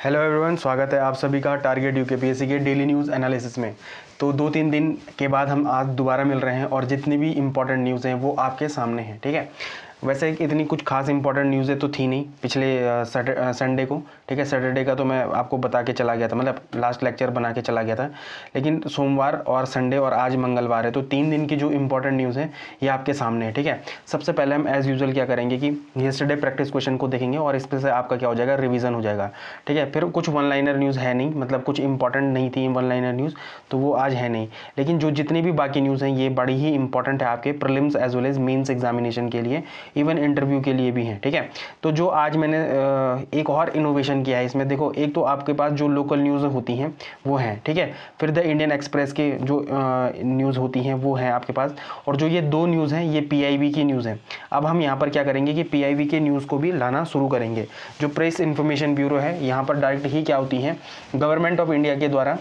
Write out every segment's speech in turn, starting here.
Hello everyone, स्वागत है आप सभी का टारगेट यूकेपीएससी के डेली न्यूज़ एनालिसिस में। तो 2-3 दिन के बाद हम आज दोबारा मिल रहे हैं और जितनी भी इम्पोर्टेंट न्यूज़ हैं वो आपके सामने हैं। ठीक है, वैसे इतनी कुछ खास इंपॉर्टेंट न्यूज़ें तो थी नहीं पिछले संडे को। ठीक है, सैटरडे का तो मैं आपको बता के चला गया था, मतलब लास्ट लेक्चर बना के चला गया था। लेकिन सोमवार और संडे और आज मंगलवार है, तो 3 दिन की जो इंपॉर्टेंट न्यूज़ है ये आपके सामने है। ठीक है, सबसे पहले हम एज़ यूजुअल क्या करेंगे कि येस्टरडे प्रैक्टिस क्वेश्चन को देखेंगे और इस पर से आपका क्या हो जाएगा, रिवीजन हो जाएगा। ठीक है, फिर कुछ वन लाइनर न्यूज़ है नहीं, मतलब कुछ इंपॉर्टेंट नहीं थी वन लाइनर न्यूज़, तो वो आज है नहीं। लेकिन जो जितनी भी बाकी न्यूज़ हैं ये बड़ी ही इंपॉर्टेंट है आपके prelims as well as mains examination के लिए, इवन इंटरव्यू के लिए भी हैं। ठीक है, तो जो आज मैंने एक और इनोवेशन किया है इसमें, देखो एक तो आपके पास जो लोकल न्यूज़ होती हैं वो हैं। ठीक है, फिर द इंडियन एक्सप्रेस के जो न्यूज़ होती हैं वो हैं आपके पास, और जो ये 2 न्यूज़ हैं ये पीआईबी की न्यूज़ हैं। अब हम यहाँ पर क्या करेंगे कि पीआईबी के न्यूज़ को भी लाना शुरू करेंगे। जो प्रेस इन्फॉर्मेशन ब्यूरो है यहाँ पर डायरेक्ट ही क्या होती है, गवर्नमेंट ऑफ इंडिया के द्वारा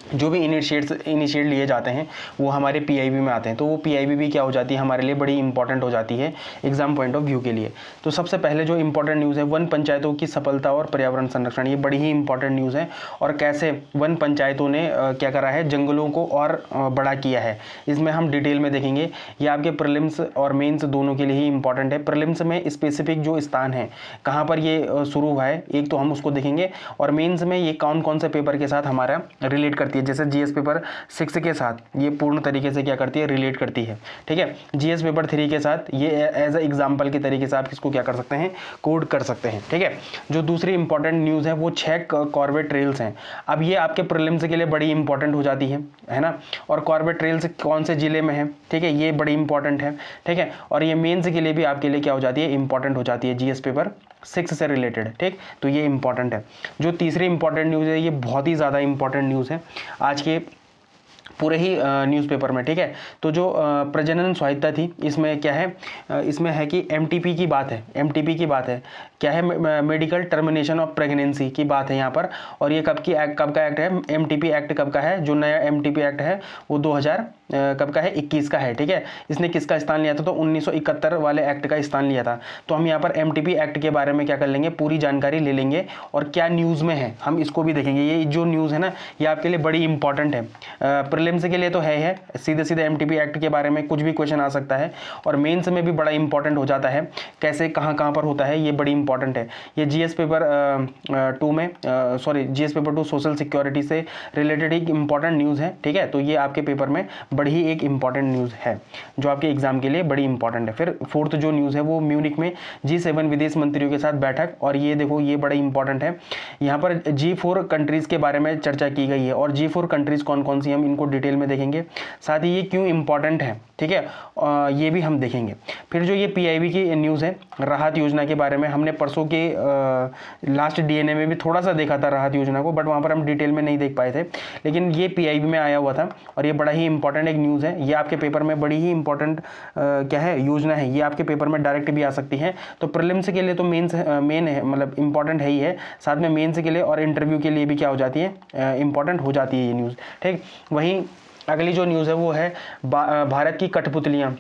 जो भी इनिशिएट लिए जाते हैं वो हमारे पीआईबी में आते हैं। तो वो पीआईबी भी क्या हो जाती है, हमारे लिए बड़ी इंपॉर्टेंट हो जाती है एग्जाम पॉइंट ऑफ व्यू के लिए। तो सबसे पहले जो इंपॉर्टेंट न्यूज़ है, वन पंचायतों की सफलता और पर्यावरण संरक्षण, ये बड़ी ही इंपॉर्टेंट न्यूज़ है। और कैसे वन पंचायतों ने क्या करा है, जंगलों को और बड़ा किया है, इसमें हम डिटेल में देखेंगे। ये आपके प्रीलिम्स और मेंस दोनों के लिए ही इंपॉर्टेंट है। प्रीलिम्स में स्पेसिफिक जो स्थान है कहाँ पर ये शुरू हुआ है, एक तो हम उसको देखेंगे, और मेंस में ये कौन कौन से पेपर के साथ हमारा रिलेट करती है। जैसे जीएस पेपर 6 के साथ ये पूर्ण तरीके से क्या करती है, रिलेट करती है। ठीक है, जीएस पेपर 3 के साथ ये एज ए एग्जाम्पल के तरीके से आप इसको क्या कर सकते हैं, कोड कर सकते हैं। ठीक है, जो दूसरी इंपॉर्टेंट न्यूज़ है वो 6 कॉर्बेट ट्रेल्स हैं। अब ये आपके प्रीलिम्स के लिए बड़ी इंपॉर्टेंट हो जाती है ना। और कॉर्बेट ट्रेल्स कौन से जिले में है, ठीक है, ये बड़ी इंपॉर्टेंट है। ठीक है, और ये मेंस के लिए भी आपके लिए क्या हो जाती है, इंपॉर्टेंट हो जाती है, जीएस पेपर 6 से रिलेटेड। ठीक, तो ये इंपॉर्टेंट है। जो तीसरी इंपॉर्टेंट न्यूज़ है ये बहुत ही ज़्यादा इंपॉर्टेंट न्यूज़ है आज के पूरे ही न्यूज़पेपर में। ठीक है, तो जो प्रजनन स्वायत्ता थी इसमें क्या है, इसमें है कि एमटीपी की बात है, एमटीपी की बात है, क्या है, मेडिकल टर्मिनेशन ऑफ प्रेगनेंसी की बात है यहाँ पर। और ये कब का एक्ट है, एमटीपी एक्ट कब का है, जो नया एमटीपी एक्ट है वो 2000 कब का है, 21 का है। ठीक है, इसने किसका स्थान लिया था, तो 1971 वाले एक्ट का स्थान लिया था। तो हम यहाँ पर एमटीपी एक्ट के बारे में क्या कर लेंगे, पूरी जानकारी ले लेंगे, और क्या न्यूज़ में है हम इसको भी देखेंगे। ये जो न्यूज़ है ना ये आपके लिए बड़ी इंपॉर्टेंट है। प्रीलिम्स के लिए तो है सीधे सीधे एमटीपी एक्ट के बारे में कुछ भी क्वेश्चन आ सकता है, और मेंस में भी बड़ा इंपॉर्टेंट हो जाता है, कैसे कहाँ पर होता है, ये बड़ी इंपॉर्टेंट है। ये जीएस पेपर 2 में जीएस पेपर 2 सोशल सिक्योरिटी से रिलेटेड एक इंपॉर्टेंट न्यूज़ है। ठीक है, तो ये आपके पेपर में बड़ी ही एक इंपॉर्टेंट न्यूज़ है जो आपके एग्जाम के लिए बड़ी इंपॉर्टेंट है। फिर फोर्थ जो न्यूज़ है वो म्यूनिक में G7 विदेश मंत्रियों के साथ बैठक, और ये देखो ये बड़ा इंपॉर्टेंट है। यहाँ पर G4 कंट्रीज़ के बारे में चर्चा की गई है, और G4 कंट्रीज़ कौन कौन सी हम इनको डिटेल में देखेंगे, साथ ही ये क्यों इंपॉर्टेंट है। ठीक है, ये भी हम देखेंगे। फिर जो ये पीआईबी की न्यूज़ है राहत योजना के बारे में, हमने परसों के लास्ट डीएनए में भी थोड़ा सा देखा था राहत योजना को, बट वहाँ पर हम डिटेल में नहीं देख पाए थे, लेकिन ये पीआईबी में आया हुआ था, और ये बड़ा ही इंपॉर्टेंट एक न्यूज़ है। ये आपके पेपर में बड़ी ही इंपॉर्टेंट क्या है, योजना है, ये आपके पेपर में डायरेक्ट भी आ सकती है। तो प्रीलिम्स के लिए तो मेन है, मतलब इंपॉर्टेंट है ही है, साथ में मेंस के लिए और इंटरव्यू के लिए भी क्या हो जाती है, इंपॉर्टेंट हो जाती है ये न्यूज़। ठीक, वहीं अगली जो न्यूज़ है वो है भारत की कठपुतलियाँ।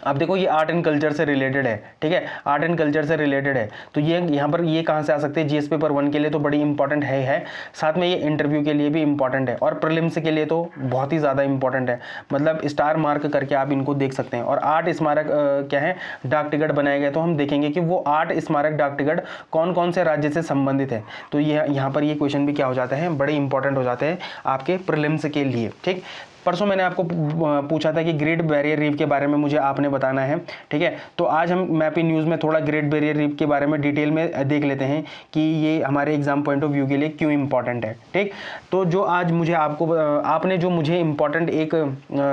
अब देखो ये आर्ट एंड कल्चर से रिलेटेड है। ठीक है, आर्ट एंड कल्चर से रिलेटेड है, तो ये यहाँ पर ये कहाँ से आ सकते हैं, जीएस पेपर 1 के लिए तो बड़ी इंपॉर्टेंट है, साथ में ये इंटरव्यू के लिए भी इंपॉर्टेंट है, और प्रीलिम्स के लिए तो बहुत ही ज़्यादा इंपॉर्टेंट है, मतलब स्टार मार्क करके आप इनको देख सकते हैं। और आर्ट स्मारक क्या है, डाक टिकट बनाए गए, तो हम देखेंगे कि वो आर्ट स्मारक डाक टिकट कौन कौन से राज्य से संबंधित है। तो ये यहाँ पर ये क्वेश्चन भी क्या हो जाते हैं, बड़े इंपॉर्टेंट हो जाते हैं आपके प्रीलिम्स के लिए। ठीक, परसों मैंने आपको पूछा था कि ग्रेट बैरियर रीफ के बारे में मुझे आपने बताना है। ठीक है, तो आज हम मैपी न्यूज़ में थोड़ा ग्रेट बैरियर रीफ के बारे में डिटेल में देख लेते हैं कि ये हमारे एग्जाम पॉइंट ऑफ व्यू के लिए क्यों इंपॉर्टेंट है। ठीक, तो जो आज मुझे आपने जो मुझे इंपॉर्टेंट एक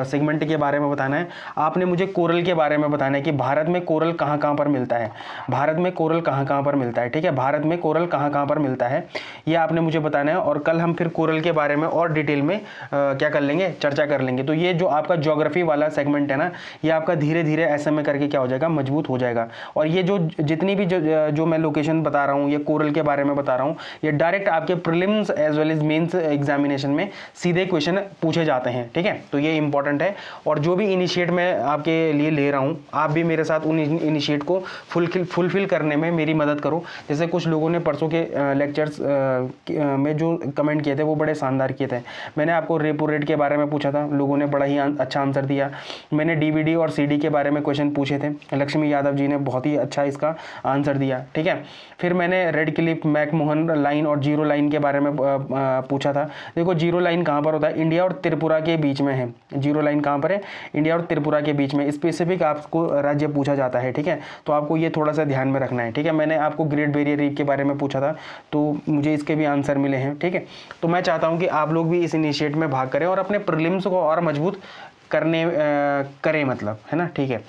सेगमेंट के बारे में बताना है, आपने मुझे कोरल के बारे में बताना है कि भारत में कोरल कहाँ कहाँ पर मिलता है, भारत में कोरल कहाँ कहाँ पर मिलता है। ठीक है, भारत में कोरल कहाँ कहाँ पर मिलता है ये आपने मुझे बताना है, और कल हम फिर कोरल के बारे में और डिटेल में क्या कर लेंगे, चर्चा चर्चा कर लेंगे। तो ये जो आपका ज्योग्राफी वाला सेगमेंट है ना, ये आपका धीरे धीरे ऐसे में करके क्या हो जाएगा, मजबूत हो जाएगा। और ये जो जितनी भी जो मैं लोकेशन बता रहा हूँ, ये कोरल के बारे में बता रहा हूँ, ये डायरेक्ट आपके prelims as well as mains examination में सीधे क्वेश्चन पूछे जाते हैं, ठीक है। तो ये इंपॉर्टेंट है। और जो भी इनिशिएट मैं आपके लिए ले रहा हूँ, आप भी मेरे साथ उन इनिशिएट को फुलफिल करने में मेरी मदद करो। जैसे कुछ लोगों ने परसों के लेक्चर्स में जो कमेंट किए थे वो बड़े शानदार किए थे। मैंने आपको रेपो रेट के बारे में पूछा था, लोगों ने बड़ा ही अच्छा आंसर दिया। मैंने डीवीडी और सीडी के बारे में क्वेश्चन पूछे थे, लक्ष्मी यादव जी ने बहुत ही अच्छा इसका आंसर दिया, ठीक है। फिर मैंने रेड क्लिप, मैकमोहन लाइन और जीरो लाइन के बारे में पूछा था। देखो जीरो लाइन कहाँ पर होता है, इंडिया और त्रिपुरा के बीच में है। जीरो लाइन कहाँ पर है, इंडिया और त्रिपुरा के बीच में। स्पेसिफिक आपको राज्य पूछा जाता है, ठीक है। तो आपको ये थोड़ा सा ध्यान में रखना है, ठीक है। मैंने आपको ग्रेट बैरियर रीफ के बारे में पूछा था, तो मुझे इसके भी आंसर मिले हैं, ठीक है। तो मैं चाहता हूँ कि आप लोग भी इस इनिशिएट में भाग करें और अपने प्रीलिम्स को और मजबूत करें, मतलब, है ना, ठीक है।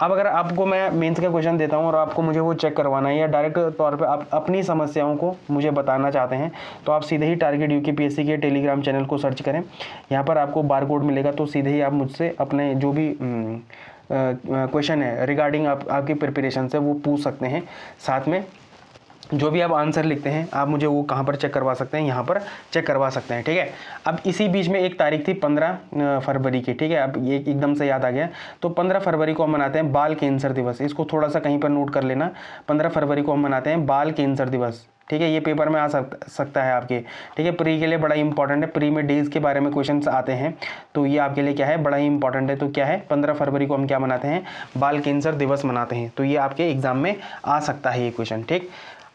अब अगर आपको मैं मेंस का क्वेश्चन देता हूं और आपको मुझे वो चेक करवाना है या डायरेक्ट तौर पे आप अपनी समस्याओं को मुझे बताना चाहते हैं, तो आप सीधे ही टारगेट यूकेपीएससी के टेलीग्राम चैनल को सर्च करें। यहाँ पर आपको बारकोड मिलेगा, तो सीधे ही आप मुझसे अपने जो भी क्वेश्चन है रिगार्डिंग आपकी प्रिपरेशन से वो पूछ सकते हैं। साथ में जो भी आप आंसर लिखते हैं, आप मुझे वो कहाँ पर चेक करवा सकते हैं, यहाँ पर चेक करवा सकते हैं, ठीक है। अब इसी बीच में एक तारीख थी 15 फरवरी की, ठीक है। अब ये एकदम से याद आ गया। तो 15 फरवरी को हम मनाते हैं बाल कैंसर दिवस। इसको थोड़ा सा कहीं पर नोट कर लेना। 15 फरवरी को हम मनाते हैं बाल कैंसर दिवस, ठीक है। ये पेपर में आ सकता है आपके, ठीक है। प्री के लिए बड़ा इंपॉर्टेंट है। प्री में डेज के बारे में क्वेश्चंस आते हैं, तो ये आपके लिए क्या है, बड़ा ही इंपॉर्टेंट है। तो क्या है, 15 फरवरी को हम क्या मनाते हैं, बाल कैंसर दिवस मनाते हैं। तो ये आपके एग्जाम में आ सकता है ये क्वेश्चन, ठीक।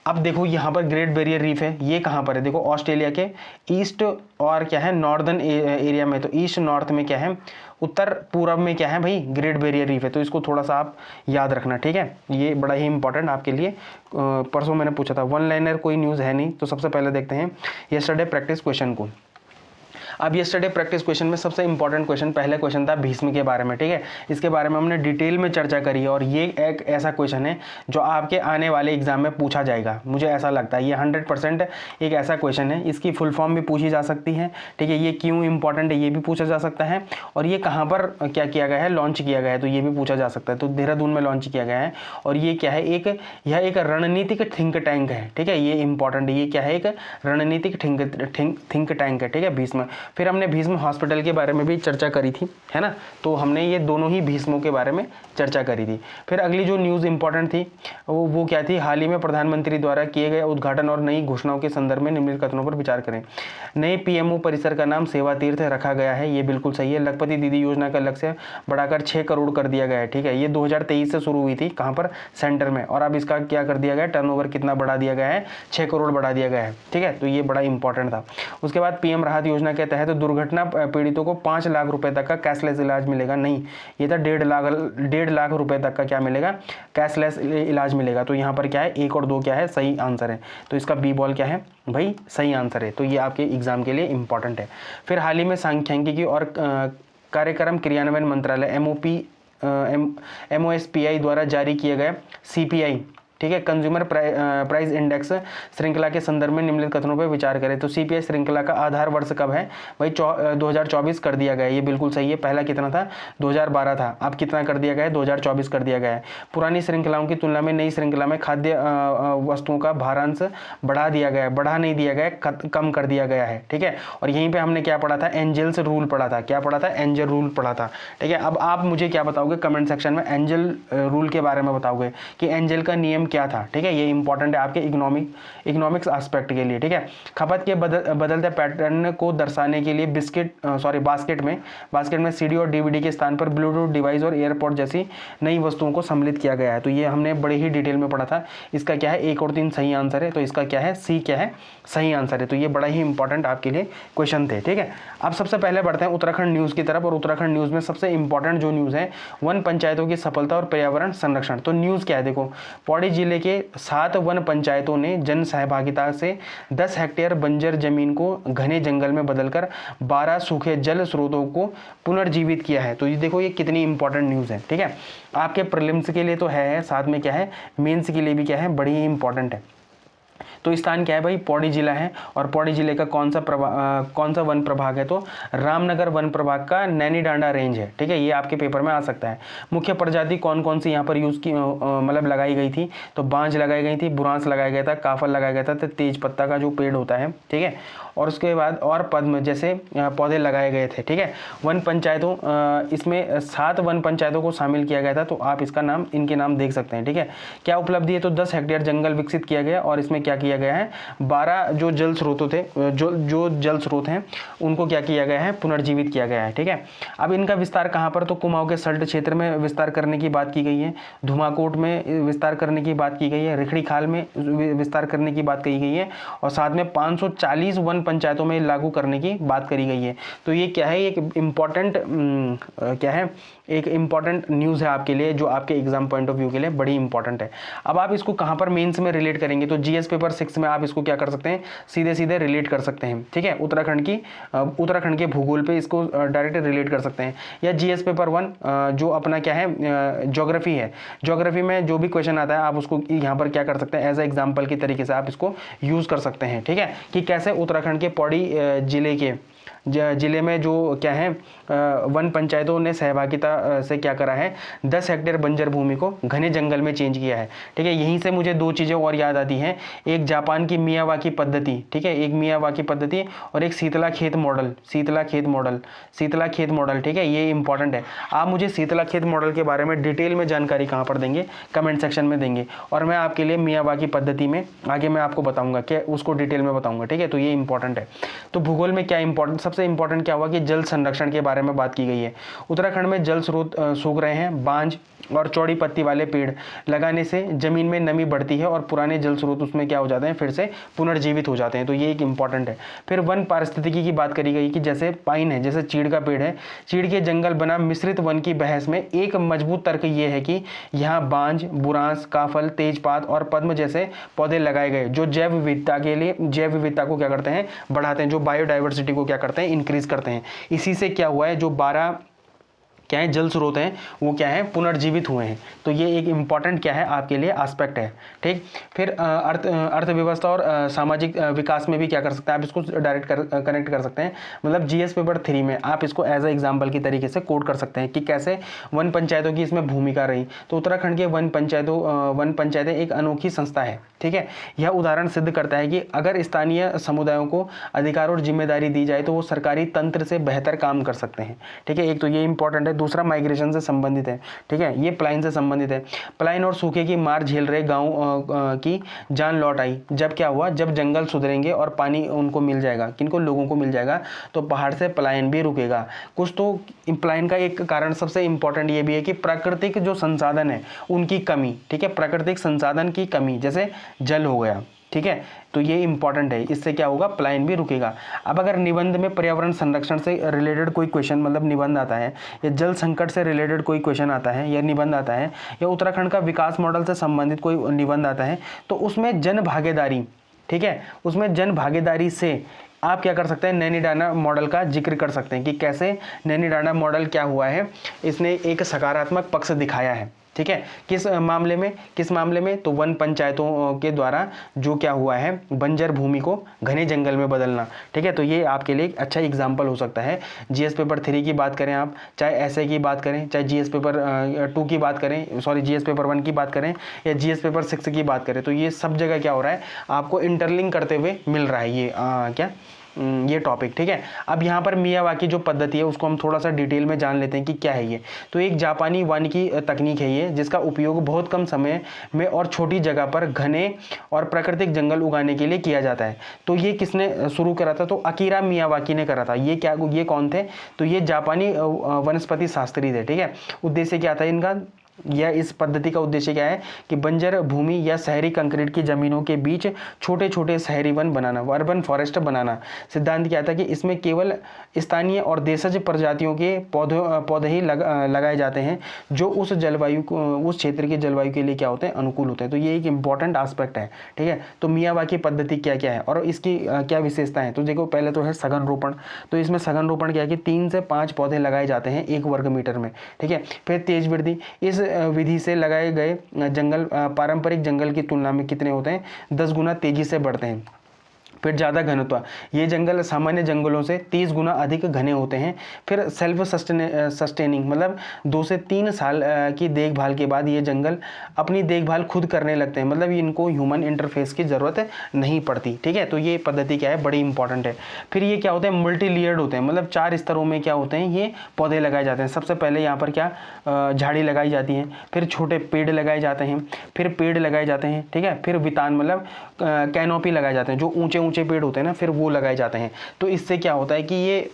अब देखो यहाँ पर ग्रेट बैरियर रीफ है, ये कहाँ पर है, देखो ऑस्ट्रेलिया के ईस्ट और क्या है नॉर्दर्न एरिया में। तो ईस्ट नॉर्थ में क्या है, उत्तर पूर्व में क्या है भाई, ग्रेट बैरियर रीफ है। तो इसको थोड़ा सा आप याद रखना, ठीक है। ये बड़ा ही इंपॉर्टेंट आपके लिए। परसों मैंने पूछा था, वन लाइनर कोई न्यूज़ है नहीं। तो सबसे पहले देखते हैं यस्टरडे प्रैक्टिस क्वेश्चन को। अब यस्टरडे प्रैक्टिस क्वेश्चन में सबसे इंपॉर्टेंट क्वेश्चन, पहले क्वेश्चन था भीष्म के बारे में, ठीक है। इसके बारे में हमने डिटेल में चर्चा करी है और ये एक ऐसा क्वेश्चन है जो आपके आने वाले एग्जाम में पूछा जाएगा, मुझे ऐसा लगता है। ये 100% एक ऐसा क्वेश्चन है। इसकी फुल फॉर्म भी पूछी जा सकती है, ठीक है। ये क्यों इंपॉर्टेंट है ये भी पूछा जा सकता है, और ये कहाँ पर क्या किया गया है, लॉन्च किया गया है, तो ये भी पूछा जा सकता है। तो देहरादून में लॉन्च किया गया है। और ये क्या है, यह एक रणनीतिक थिंक टैंक है, ठीक है। ये इंपॉर्टेंट है। ये क्या है, एक रणनीतिक थिंक टैंक है, ठीक है, भीष्म। फिर हमने भीष्म हॉस्पिटल के बारे में भी चर्चा करी थी, है ना। तो हमने ये दोनों ही भीष्मों के बारे में चर्चा करी थी। फिर अगली जो न्यूज़ इंपॉर्टेंट थी वो क्या थी, हाल ही में प्रधानमंत्री द्वारा किए गए उद्घाटन और नई घोषणाओं के संदर्भ में निम्नलिखित कथनों पर विचार करें। नए पीएमओ परिसर का नाम सेवा तीर्थ रखा गया है, ये बिल्कुल सही है। लखपति दीदी योजना का लक्ष्य बढ़ाकर 6 करोड़ कर दिया गया है, ठीक है। ये 2023 से शुरू हुई थी, कहाँ पर, सेंटर में। और अब इसका क्या कर दिया गया, टर्नओवर कितना बढ़ा दिया गया है, 6 करोड़ बढ़ा दिया गया है, ठीक है। तो ये बड़ा इंपॉर्टेंट था। उसके बाद पीएम राहत योजना के तहत दुर्घटना पीड़ितों को 5 लाख रुपए तक का कैशलेस इलाज मिलेगा। नहीं, ये था 1.5 लाख रुपए तक का क्या मिलेगा, कैशलेस इलाज मिलेगा। तो यहाँ पर क्या है, 1 और 2 क्या है, सही आंसर है। तो इसका बी बॉल क्या है भाई, सही आंसर है। तो ये आपके एग्जाम के लिए इंपॉर्टेंट है। फिर हाल ही में सांख्यिकी और कार्यक्रम क्रियान्वयन मंत्रालय MOSPI द्वारा जारी किए गए CPI, ठीक है, कंज्यूमर प्राइस इंडेक्स श्रृंखला के संदर्भ में निम्नलिखित कथनों पर विचार करें। तो CPI श्रृंखला का आधार वर्ष कब है भाई, 2024 कर दिया गया है, ये बिल्कुल सही है। पहला कितना था, 2012 था, अब कितना कर दिया गया है, 2024 कर दिया गया है। पुरानी श्रृंखलाओं की तुलना में नई श्रृंखला में खाद्य वस्तुओं का भारांश बढ़ा दिया गया है, बढ़ा नहीं दिया गया है, कम कर दिया गया है, ठीक है। और यहीं पर हमने क्या पढ़ा था, एंजल्स रूल पढ़ा था। क्या पढ़ा था, एंजल रूल पढ़ा था, ठीक है। अब आप मुझे क्या बताओगे कमेंट सेक्शन में, एंजल रूल के बारे में बताओगे कि एंजल का नियम क्या था, ठीक है। ये इंपॉर्टेंट है आपके इकोनॉमिक्स एस्पेक्ट के लिए, ठीक है। खपत के बदलते पैटर्न को दर्शाने के लिए बास्केट में सीडी और डीवीडी के स्थान पर ब्लूटूथ डिवाइस और एयरपोर्ट जैसी नई वस्तुओं को सम्मिलित किया गया है। तो ये हमने बड़े ही डिटेल में पढ़ा था। इसका क्या है, 1 और 3 सही आंसर है। तो इसका क्या है, सी क्या है, सही आंसर है। तो ये बड़ा ही इंपॉर्टेंट आपके लिए क्वेश्चन थे, ठीक है। अब सबसे पहले बढ़ते हैं उत्तराखंड न्यूज़ की तरफ। और उत्तराखंड न्यूज़ में सबसे इंपॉर्टेंट जो न्यूज़ है, वन पंचायतों की सफलता और पर्यावरण संरक्षण। तो न्यूज़ क्या है, देखो, पौड़ी जिले के 7 वन पंचायतों ने जन सहभागिता से 10 हेक्टेयर बंजर जमीन को घने जंगल में बदलकर 12 सूखे जल स्रोतों को पुनर्जीवित किया है। तो ये देखो, ये कितनी इंपॉर्टेंट न्यूज़ है, ठीक है। आपके प्रीलिम्स के लिए तो है, साथ में क्या है, मेंस के लिए भी क्या है, बड़ी ही इंपॉर्टेंट है। तो स्थान क्या है भाई, पौड़ी जिला है। और पौड़ी जिले का कौन सा वन प्रभाग है, तो रामनगर वन प्रभाग का नैनीडांडा रेंज है। ठीक है, ये आपके पेपर में आ सकता है। मुख्य प्रजाति कौन कौन सी यहाँ पर यूज की मतलब लगाई गई थी, तो बांज लगाई गई थी, बुरांस लगाया गया था, काफल लगाया गया था, तो तेज पत्ता का जो पेड़ होता है, ठीक है, और उसके बाद और पद्म जैसे पौधे लगाए गए थे। ठीक है, वन पंचायतों इसमें 7 वन पंचायतों को शामिल किया गया था, तो आप इसका नाम, इनके नाम देख सकते हैं। ठीक है, क्या उपलब्धि है, तो 10 हेक्टेयर जंगल विकसित किया गया, और इसमें क्या किया गया है, 12 जो जल स्रोतों थे, जो जल स्रोत हैं उनको क्या किया गया है, पुनर्जीवित किया गया है। ठीक है, अब इनका विस्तार कहाँ पर, तो कुमाऊं के सल्ट क्षेत्र में विस्तार करने की बात की गई है, धुमाकोट में विस्तार करने की बात की गई है, रिखड़ी खाल में विस्तार करने की बात कही गई है, और साथ में 540 वन पंचायतों में लागू करने की बात करी गई है। तो ये क्या है, एक इम्पॉर्टेंट क्या है, एक इम्पॉर्टेंट न्यूज़ है आपके लिए, जो आपके एग्जाम पॉइंट ऑफ व्यू के लिए बड़ी इंपॉर्टेंट है। अब आप इसको कहाँ पर मेंस में रिलेट करेंगे, तो जीएस पेपर 6 में आप इसको क्या कर सकते हैं, सीधे सीधे रिलेट कर सकते हैं। ठीक है, उत्तराखंड के भूगोल पे इसको डायरेक्ट रिलेट कर सकते हैं, या जीएस पेपर 1 जो अपना क्या है, ज्योग्राफी है, ज्योग्राफी में जो भी क्वेश्चन आता है आप उसको यहाँ पर क्या कर सकते हैं, एज ए एग्जाम्पल की तरीके से आप इसको यूज़ कर सकते हैं। ठीक है, कि कैसे उत्तराखंड के पौड़ी जिले में जो क्या है वन पंचायतों ने सहभागिता से क्या करा है, 10 हेक्टेयर बंजर भूमि को घने जंगल में चेंज किया है। ठीक है, यहीं से मुझे 2 चीज़ें और याद आती हैं, एक जापान की मियावाकी पद्धति, ठीक है, एक मियावाकी पद्धति, और एक शीतला खेत मॉडल। ठीक है, ये इंपॉर्टेंट है। आप मुझे शीतला खेत मॉडल के बारे में डिटेल में जानकारी कहाँ पर देंगे, कमेंट सेक्शन में देंगे, और मैं आपके लिए मियावाकी पद्धति में आगे मैं आपको बताऊंगा कि उसको डिटेल में बताऊंगा। ठीक है, तो ये इंपॉर्टेंट है। तो भूगोल में क्या इंपॉर्टेंट, सबसे इंपॉर्टेंट क्या हुआ कि जल संरक्षण के बारे में बात की गई है। उत्तराखंड में जल स्रोत सूख रहे हैं, बांज और चौड़ी पत्ती वाले पेड़ लगाने से जमीन में नमी बढ़ती है, और पुराने जल स्रोत उसमें क्या हो जाते हैं, फिर से पुनर्जीवित हो जाते हैं। तो ये एक इंपॉर्टेंट है। फिर वन पारिस्थितिकी की बात करी गई कि जैसे पाइन है, जैसे चीड़ का पेड़ है, चीड़ के जंगल बना मिश्रित वन की बहस में एक मजबूत तर्क ये है कि यहाँ बांज, बुरांस, काफल, तेजपात और पद्म जैसे पौधे लगाए गए, जो जैव विविधता को क्या करते हैं, बढ़ाते हैं, जो बायोडाइवर्सिटी को क्या करते हैं, इंक्रीज करते हैं। इसी से क्या हुआ है, जो 12 क्या है जल स्रोत हैं वो क्या है, पुनर्जीवित हुए हैं। तो ये एक इंपॉर्टेंट क्या है आपके लिए एस्पेक्ट है। ठीक, फिर अर्थव्यवस्था और सामाजिक विकास में भी क्या कर सकते हैं आप, इसको डायरेक्ट कनेक्ट कर सकते हैं। मतलब जीएस पेपर 3 में आप इसको एज ए एग्जाम्पल की तरीके से कोड कर सकते हैं कि कैसे वन पंचायतों की इसमें भूमिका रही। तो उत्तराखंड के वन पंचायतें एक अनोखी संस्था है। ठीक है, यह उदाहरण सिद्ध करता है कि अगर स्थानीय समुदायों को अधिकार और जिम्मेदारी दी जाए तो वो सरकारी तंत्र से बेहतर काम कर सकते हैं। ठीक है, एक तो ये इंपॉर्टेंट है। दूसरा माइग्रेशन से संबंधित है। ठीक है, ये पलायन से संबंधित है। पलायन और सूखे की मार झेल रहे गांव की जान लौट आई। जब क्या हुआ, जब जंगल सुधरेंगे और पानी उनको मिल जाएगा, किनको, लोगों को मिल जाएगा, तो पहाड़ से पलायन भी रुकेगा। कुछ तो पलायन का एक कारण सबसे इंपॉर्टेंट ये भी है कि प्राकृतिक जो संसाधन है उनकी कमी। ठीक है, प्राकृतिक संसाधन की कमी, जैसे जल हो गया। ठीक है, तो ये इंपॉर्टेंट है, इससे क्या होगा, पलायन भी रुकेगा। अब अगर निबंध में पर्यावरण संरक्षण से रिलेटेड कोई क्वेश्चन, मतलब निबंध आता है, या जल संकट से रिलेटेड कोई क्वेश्चन आता है या निबंध आता है, या उत्तराखंड का विकास मॉडल से संबंधित कोई निबंध आता है, तो उसमें जन भागीदारी, ठीक है, उसमें जन भागीदारी से आप क्या कर सकते हैं, नैनीडाना मॉडल का जिक्र कर सकते हैं कि कैसे नैनीडाना मॉडल क्या हुआ है, इसने एक सकारात्मक पक्ष दिखाया है। ठीक है, किस मामले में, तो वन पंचायतों के द्वारा जो क्या हुआ है, बंजर भूमि को घने जंगल में बदलना। ठीक है, तो ये आपके लिए एक अच्छा एग्जाम्पल हो सकता है। जीएस पेपर 3 की बात करें आप, चाहे एसए की बात करें, चाहे जीएस पेपर 2 की बात करें, सॉरी जीएस पेपर 1 की बात करें, या जीएस पेपर 6 की बात करें, तो ये सब जगह क्या हो रहा है, आपको इंटरलिंक करते हुए मिल रहा है ये ये टॉपिक। ठीक है, अब यहाँ पर मियावाकी जो पद्धति है उसको हम थोड़ा सा डिटेल में जान लेते हैं कि क्या है ये। तो एक जापानी वानिकी तकनीक है ये, जिसका उपयोग बहुत कम समय में और छोटी जगह पर घने और प्राकृतिक जंगल उगाने के लिए किया जाता है। तो ये किसने शुरू करा था, तो अकीरा मियावाकी ने करा था। ये कौन थे, तो ये जापानी वनस्पति शास्त्री थे। ठीक है, उद्देश्य क्या था इनका, या इस पद्धति का उद्देश्य क्या है कि बंजर भूमि या शहरी कंक्रीट की जमीनों के बीच छोटे छोटे शहरी वन बनाना, अर्बन फॉरेस्ट बनाना। सिद्धांत क्या था कि इसमें केवल स्थानीय और देशज प्रजातियों के पौधे ही लगाए जाते हैं जो उस क्षेत्र की जलवायु के लिए क्या होते हैं, अनुकूल होते हैं। तो ये एक इंपॉर्टेंट एस्पेक्ट है। ठीक है, तो मियावाकी पद्धति क्या क्या है और इसकी क्या विशेषता है, तो देखो पहले तो है सघन रोपण। तो इसमें सघन रोपण क्या है कि 3 से 5 पौधे लगाए जाते हैं 1 वर्ग मीटर में। ठीक है, फिर तेज वृद्धि, इस विधि से लगाए गए जंगल पारंपरिक जंगल की तुलना में कितने होते हैं? 10 गुना तेजी से बढ़ते हैं। फिर ज़्यादा घनत्व, ये जंगल सामान्य जंगलों से 30 गुना अधिक घने होते हैं। फिर सेल्फ सस्टेनिंग, मतलब 2 से 3 साल की देखभाल के बाद ये जंगल अपनी देखभाल खुद करने लगते हैं, मतलब इनको ह्यूमन इंटरफेस की ज़रूरत नहीं पड़ती। ठीक है, तो ये पद्धति क्या है, बड़ी इंपॉर्टेंट है। फिर ये क्या होते हैं, मल्टी लेयर्ड होते हैं, मतलब 4 स्तरों में क्या होते हैं, ये पौधे लगाए जाते हैं। सबसे पहले यहाँ पर क्या झाड़ी लगाई जाती है, फिर छोटे पेड़ लगाए जाते हैं, फिर पेड़ लगाए जाते हैं। ठीक है, फिर वितान मतलब कैनोपी लगाए जाते हैं, जो ऊंचे ऊंचे पेड़ होते हैं ना, फिर वो लगाए जाते हैं। तो इससे क्या होता है कि ये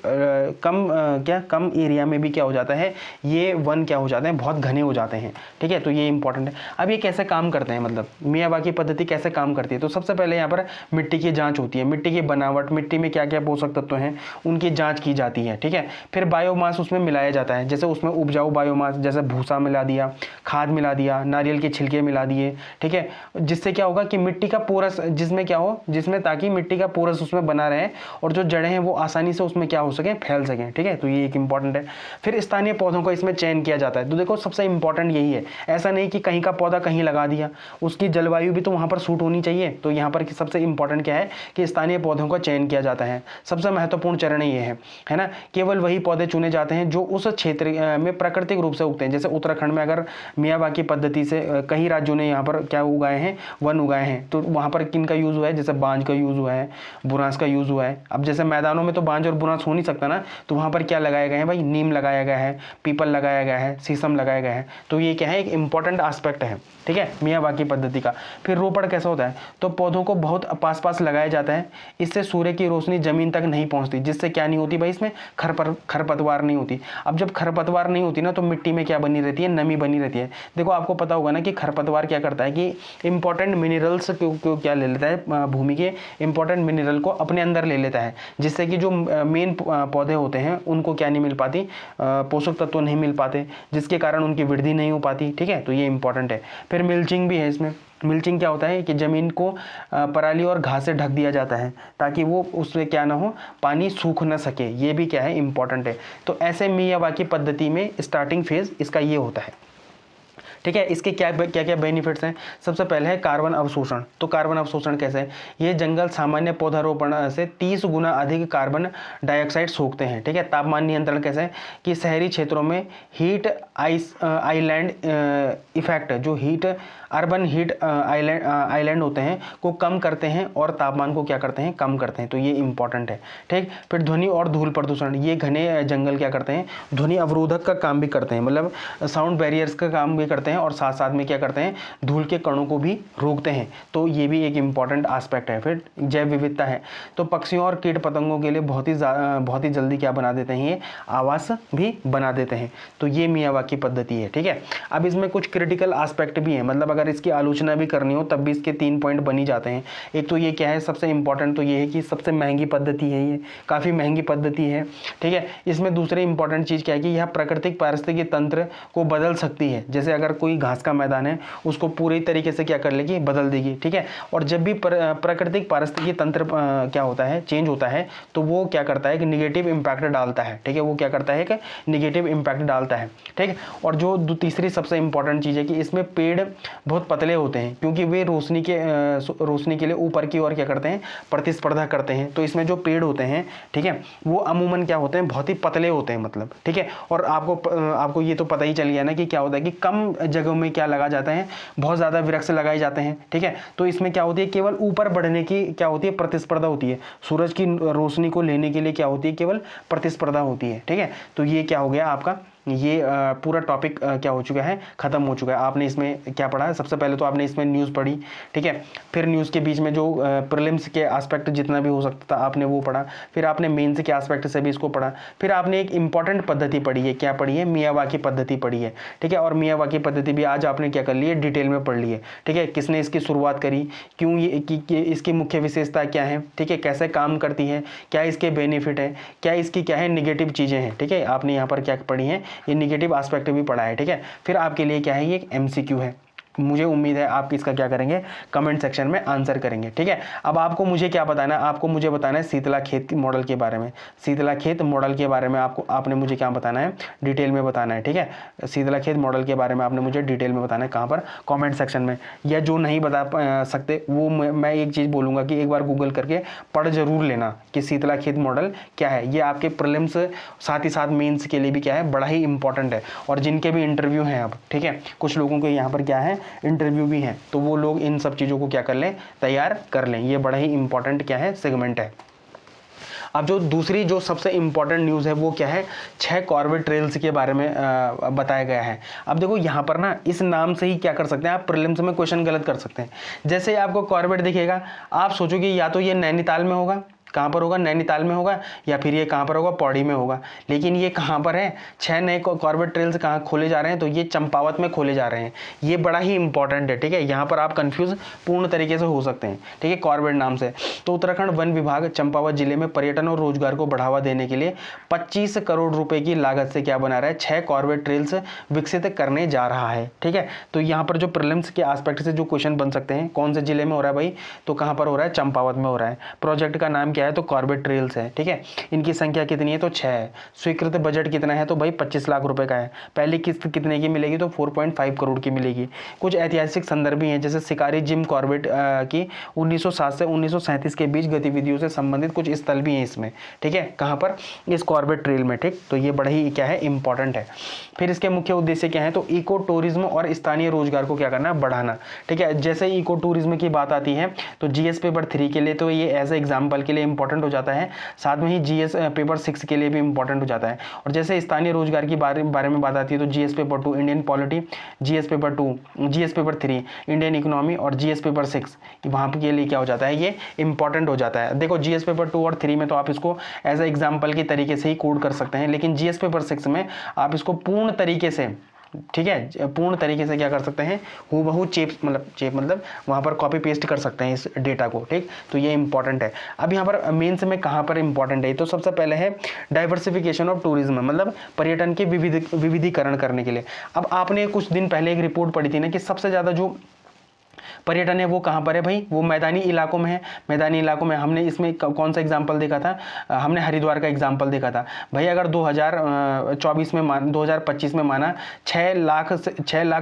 कम एरिया में भी क्या हो जाता है, ये वन क्या हो जाते हैं, बहुत घने हो जाते हैं। ठीक है, तो ये इंपॉर्टेंट है। अब ये कैसे काम करते हैं, मतलब मियावाकी पद्धति कैसे काम करती है? तो सबसे पहले यहाँ पर मिट्टी की जाँच होती है, मिट्टी की बनावट, मिट्टी में क्या क्या पोषक तत्व हैं उनकी जाँच की जाती है। ठीक है, फिर बायोमास उसमें मिलाया जाता है, जैसे उसमें उपजाऊ बायोमास, जैसे भूसा मिला दिया, खाद मिला दिया, नारियल के छिलके मिला दिए। ठीक है, जिससे क्या होगा कि मिट्टी का पोरस, जिसमें क्या हो, जिसमें ताकि मिट्टी का पोरस उसमें बना रहे और जो जड़ें हैं वो आसानी से उसमें क्या हो सके, फैल सकें। ठीक है, तो ये एक इंपॉर्टेंट है। फिर स्थानीय पौधों का इसमें चयन किया जाता है। तो देखो सबसे इंपॉर्टेंट यही है, ऐसा नहीं कि कहीं का पौधा कहीं लगा दिया, उसकी जलवायु भी तो वहाँ पर सूट होनी चाहिए। तो यहाँ पर सबसे इंपॉर्टेंट क्या है कि स्थानीय पौधों का चयन किया जाता है। सबसे महत्वपूर्ण चरण ये है ना, केवल वही पौधे चुने जाते हैं जो उस क्षेत्र में प्राकृतिक रूप से उगते हैं। जैसे उत्तराखंड में अगर मियावाकी पद्धति से कई राज्यों ने यहाँ पर क्या उगाए हैं, वन उगाए हैं, तो वहाँ पर किन का यूज़ हुआ है, जैसे बांज का यूज़ हुआ है, बुरांस का यूज़ हुआ है। अब जैसे मैदानों में तो बांज और बुरांस हो नहीं सकता ना, तो वहाँ पर क्या लगाए गए हैं भाई, नीम लगाया गया है, पीपल लगाया गया है, शीशम लगाया गया है। तो ये क्या है, एक इंपॉर्टेंट एस्पेक्ट है। ठीक है, मियावाकी पद्धति का। फिर रोपण कैसा होता है, तो पौधों को बहुत पास पास लगाया जाता है, इससे सूर्य की रोशनी जमीन तक नहीं पहुंचती, जिससे क्या नहीं होती भाई, इसमें खरपतवार नहीं होती। अब जब खरपतवार नहीं होती ना, तो मिट्टी में क्या बनी रहती है, नमी बनी रहती है। देखो आपको पता होगा ना कि खरपतवार क्या करता है कि इंपॉर्टेंट मिनरल्स को क्या ले लेता है, भूमि के इंपॉर्टेंट मिनरल को अपने अंदर ले लेता है, जिससे कि जो मेन पौधे होते हैं उनको क्या नहीं मिल पाती, पोषक तत्व नहीं मिल पाते, जिसके कारण उनकी वृद्धि नहीं हो पाती। ठीक है, तो ये इंपॉर्टेंट है। फिर मिल्चिंग भी है इसमें। मिल्चिंग क्या होता है कि ज़मीन को पराली और घास से ढक दिया जाता है, ताकि वो उसमें क्या ना हो, पानी सूख ना सके। ये भी क्या है, इंपॉर्टेंट है। तो ऐसे मियावाकी पद्धति में स्टार्टिंग फेज इसका ये होता है। ठीक है, इसके क्या क्या बेनिफिट्स हैं? सबसे पहले है कार्बन अवशोषण। तो कार्बन अवशोषण कैसे है, ये जंगल सामान्य पौधारोपण से 30 गुना अधिक कार्बन डाइऑक्साइड सोखते हैं। ठीक है, तापमान नियंत्रण कैसे है कि शहरी क्षेत्रों में हीट आइलैंड इफेक्ट, जो हीट अर्बन हीट आइलैंड होते हैं को कम करते हैं और तापमान को क्या करते हैं, कम करते हैं। तो ये इंपॉर्टेंट है। ठीक, फिर ध्वनि और धूल प्रदूषण, ये घने जंगल क्या करते हैं, ध्वनि अवरोधक का काम भी करते हैं, मतलब साउंड बैरियर्स का काम भी करते हैं, और साथ साथ में क्या करते हैं, धूल के कणों को भी रोकते हैं। तो ये भी एक इंपॉर्टेंट एस्पेक्ट है। फिर जैव विविधता है, तो पक्षियों और कीट पतंगों के लिए बहुत ही जल्दी क्या बना देते हैं, ये आवास भी बना देते हैं। तो ये मियावाकी पद्धति है। ठीक है, अब इसमें कुछ क्रिटिकल एस्पेक्ट भी है, मतलब अगर इसकी आलोचना भी करनी हो तब भी इसके 3 पॉइंट बनी जाते हैं। एक तो ये क्या है, सबसे इंपॉर्टेंट तो ये है कि सबसे महंगी पद्धति है, ये काफ़ी महंगी पद्धति है। ठीक है, इसमें दूसरी इंपॉर्टेंट चीज़ क्या है कि यह प्राकृतिक पारिस्थितिकी तंत्र को बदल सकती है। जैसे अगर कोई घास का मैदान है, उसको पूरी तरीके से क्या कर लेगी, बदल देगी। ठीक है, और जब भी प्राकृतिक पारिस्थितिकी तंत्र क्या होता है, चेंज होता है, तो वो क्या करता है कि निगेटिव इम्पैक्ट डालता है। ठीक है, वो क्या करता है कि निगेटिव इम्पैक्ट डालता है। ठीक है, और जो तीसरी सबसे इंपॉर्टेंट चीज़ है कि इसमें पेड़ बहुत पतले होते हैं, क्योंकि वे रोशनी के लिए ऊपर की ओर क्या करते हैं, प्रतिस्पर्धा करते हैं। तो इसमें जो पेड़ होते हैं, ठीक है, वो अमूमन क्या होते हैं, बहुत ही पतले होते हैं, मतलब। ठीक है, और आपको ये तो पता ही चल गया ना कि क्या होता है कि कम जगहों में क्या लगा जाता है, बहुत ज़्यादा वृक्ष लगाए जाते हैं। ठीक है, तो इसमें क्या होती है, केवल ऊपर बढ़ने की क्या होती है, प्रतिस्पर्धा होती है। सूरज की रोशनी को लेने के लिए क्या होती है, केवल प्रतिस्पर्धा होती है। ठीक है, तो ये क्या हो गया आपका, ये पूरा टॉपिक क्या हो चुका है, ख़त्म हो चुका है। आपने इसमें क्या पढ़ा है, सबसे पहले तो आपने इसमें न्यूज़ पढ़ी। ठीक है, फिर न्यूज़ के बीच में जो प्रीलिम्स के एस्पेक्ट जितना भी हो सकता था आपने वो पढ़ा, फिर आपने मेंस के एस्पेक्ट से भी इसको पढ़ा, फिर आपने एक इंपॉर्टेंट पद्धति पढ़ी है, क्या पढ़ी है, मियावाकी पद्धति पढ़ी है। ठीक है, और मियावाकी पद्धति भी आज आपने क्या कर ली है, डिटेल में पढ़ ली है। ठीक है, किसने इसकी शुरुआत करी, क्यों ये इसकी मुख्य विशेषता क्या है, ठीक है, कैसे काम करती है, क्या इसके बेनिफिट है, क्या इसकी क्या है निगेटिव चीज़ें हैं। ठीक है, आपने यहाँ पर क्या पढ़ी है, ये निगेटिव एस्पेक्ट भी पढ़ा है। ठीक है, फिर आपके लिए क्या है, ये एक MCQ है। मुझे उम्मीद है आप इसका क्या करेंगे, कमेंट सेक्शन में आंसर करेंगे। ठीक है, अब आपको मुझे क्या बताना है, आपको मुझे बताना है शीतला खेत मॉडल के बारे में। शीतला खेत मॉडल के बारे में आपने मुझे क्या बताना है, डिटेल में बताना है। ठीक है, शीतला खेत मॉडल के बारे में आपने मुझे डिटेल में बताना है। कहाँ पर, कॉमेंट सेक्शन में। या जो नहीं बता सकते वो मैं एक चीज़ बोलूँगा कि एक बार गूगल करके पढ़ जरूर लेना कि शीतला खेत मॉडल क्या है। ये आपके प्रीलिम्स साथ ही साथ मेंस के लिए भी क्या है, बड़ा ही इंपॉर्टेंट है। और जिनके भी इंटरव्यू हैं अब, ठीक है, कुछ लोगों के यहाँ पर क्या है, इंटरव्यू भी हैं, तो वो लोग इन सब चीज़ों को क्या कर लें, तैयार कर लें। ये बड़ा ही इंपॉर्टेंट क्या है, सेगमेंट है। अब जो दूसरी जो सबसे इंपॉर्टेंट न्यूज़ है वो क्या है, 6 कॉर्बेट ट्रेल्स के बारे में बताया गया है। अब देखो यहाँ पर ना इस नाम से ही क्या कर सकते हैं आप, प्रीलिम्स में क्वेश्चन गलत कर सकते हैं। जैसे आपको कॉर्बेट दिखेगा, आप सोचोगे या तो ये नैनीताल में होगा, कहाँ पर होगा, नैनीताल में होगा, या फिर ये कहाँ पर होगा, पौड़ी में होगा। लेकिन ये कहाँ पर है, 6 नए कॉर्बेट ट्रेल्स कहाँ खोले जा रहे हैं, तो ये चंपावत में खोले जा रहे हैं। ये बड़ा ही इंपॉर्टेंट है। ठीक है, यहाँ पर आप कंफ्यूज पूर्ण तरीके से हो सकते हैं। ठीक है, कॉर्बेट नाम से। तो उत्तराखंड वन विभाग चंपावत जिले में पर्यटन और रोजगार को बढ़ावा देने के लिए 25 करोड़ रुपए की लागत से क्या बना रहा है, 6 कॉर्बेट ट्रेल्स विकसित करने जा रहा है। ठीक है, तो यहाँ पर जो प्रीलिम्स के एस्पेक्ट से जो क्वेश्चन बन सकते हैं, कौन से जिले में हो रहा है भाई, तो कहाँ पर हो रहा है, चंपावत में हो रहा है। प्रोजेक्ट का नाम क्या है, तो कॉर्बेट ट्रेल्स है। ठीक है, इनकी संख्या कितनी है, तो 6 है। स्वीकृत बजट कितना है, तो भाई 25 लाख रुपए का है। पहली किस्त कितने की मिलेगी, तो 4.5 करोड़ की मिलेगी। कुछ ऐतिहासिक संदर्भ भी हैं, जैसे शिकारी जिम कॉर्बेट की 1907 से 1937 के बीच गतिविधियों से संबंधित कुछ स्थल भी हैं इसमें। ठीक है, कहाँ पर, इस कॉर्बेट ट्रेल में। ठीक, तो ये बड़ा ही क्या है, इंपॉर्टेंट है। फिर इसके मुख्य उद्देश्य क्या है, तो इको टूरिज्म और स्थानीय रोजगार को क्या करना, बढ़ाना। ठीक है, जैसे इको टूरिज्म की बात आती है तो जीएस पेपर 3 के लिए तो ये एज ए एग्जाम्पल के लिए इंपॉर्टेंट हो जाता है, साथ में ही जीएस पेपर 6 के लिए भी इंपॉर्टेंट हो जाता है। और जैसे स्थानीय रोजगार की बारे में बात आती है तो GS paper 2 Indian polity, GS paper 2, GS paper 3 Indian economy और जीएस पेपर 6 वहाँ के लिए क्या हो जाता है, ये इंपॉर्टेंट हो जाता है। देखो जीएस पेपर 2 और 3 में तो आप इसको एज ए एग्जाम्पल की तरीके से ही कोड कर सकते हैं, लेकिन जीएस पेपर 6 में आप इसको पूर्ण तरीके से, ठीक है, पूर्ण तरीके से क्या कर सकते हैं, हूबहू चेप मतलब वहाँ पर कॉपी पेस्ट कर सकते हैं इस डेटा को। ठीक, तो ये इंपॉर्टेंट है। अब यहाँ पर मेंस में कहाँ पर इंपॉर्टेंट है, तो सबसे पहले है डाइवर्सिफिकेशन ऑफ टूरिज्म, मतलब पर्यटन के विविधीकरण करने के लिए। अब आपने कुछ दिन पहले एक रिपोर्ट पढ़ी थी ना कि सबसे ज़्यादा जो पर्यटन है वो कहाँ पर है भाई, वो मैदानी इलाकों में है। मैदानी इलाकों में हमने इसमें कौन सा एग्जाम्पल देखा था, हमने हरिद्वार का एग्जाम्पल देखा था भाई। अगर 2024 में 2025 में माना 6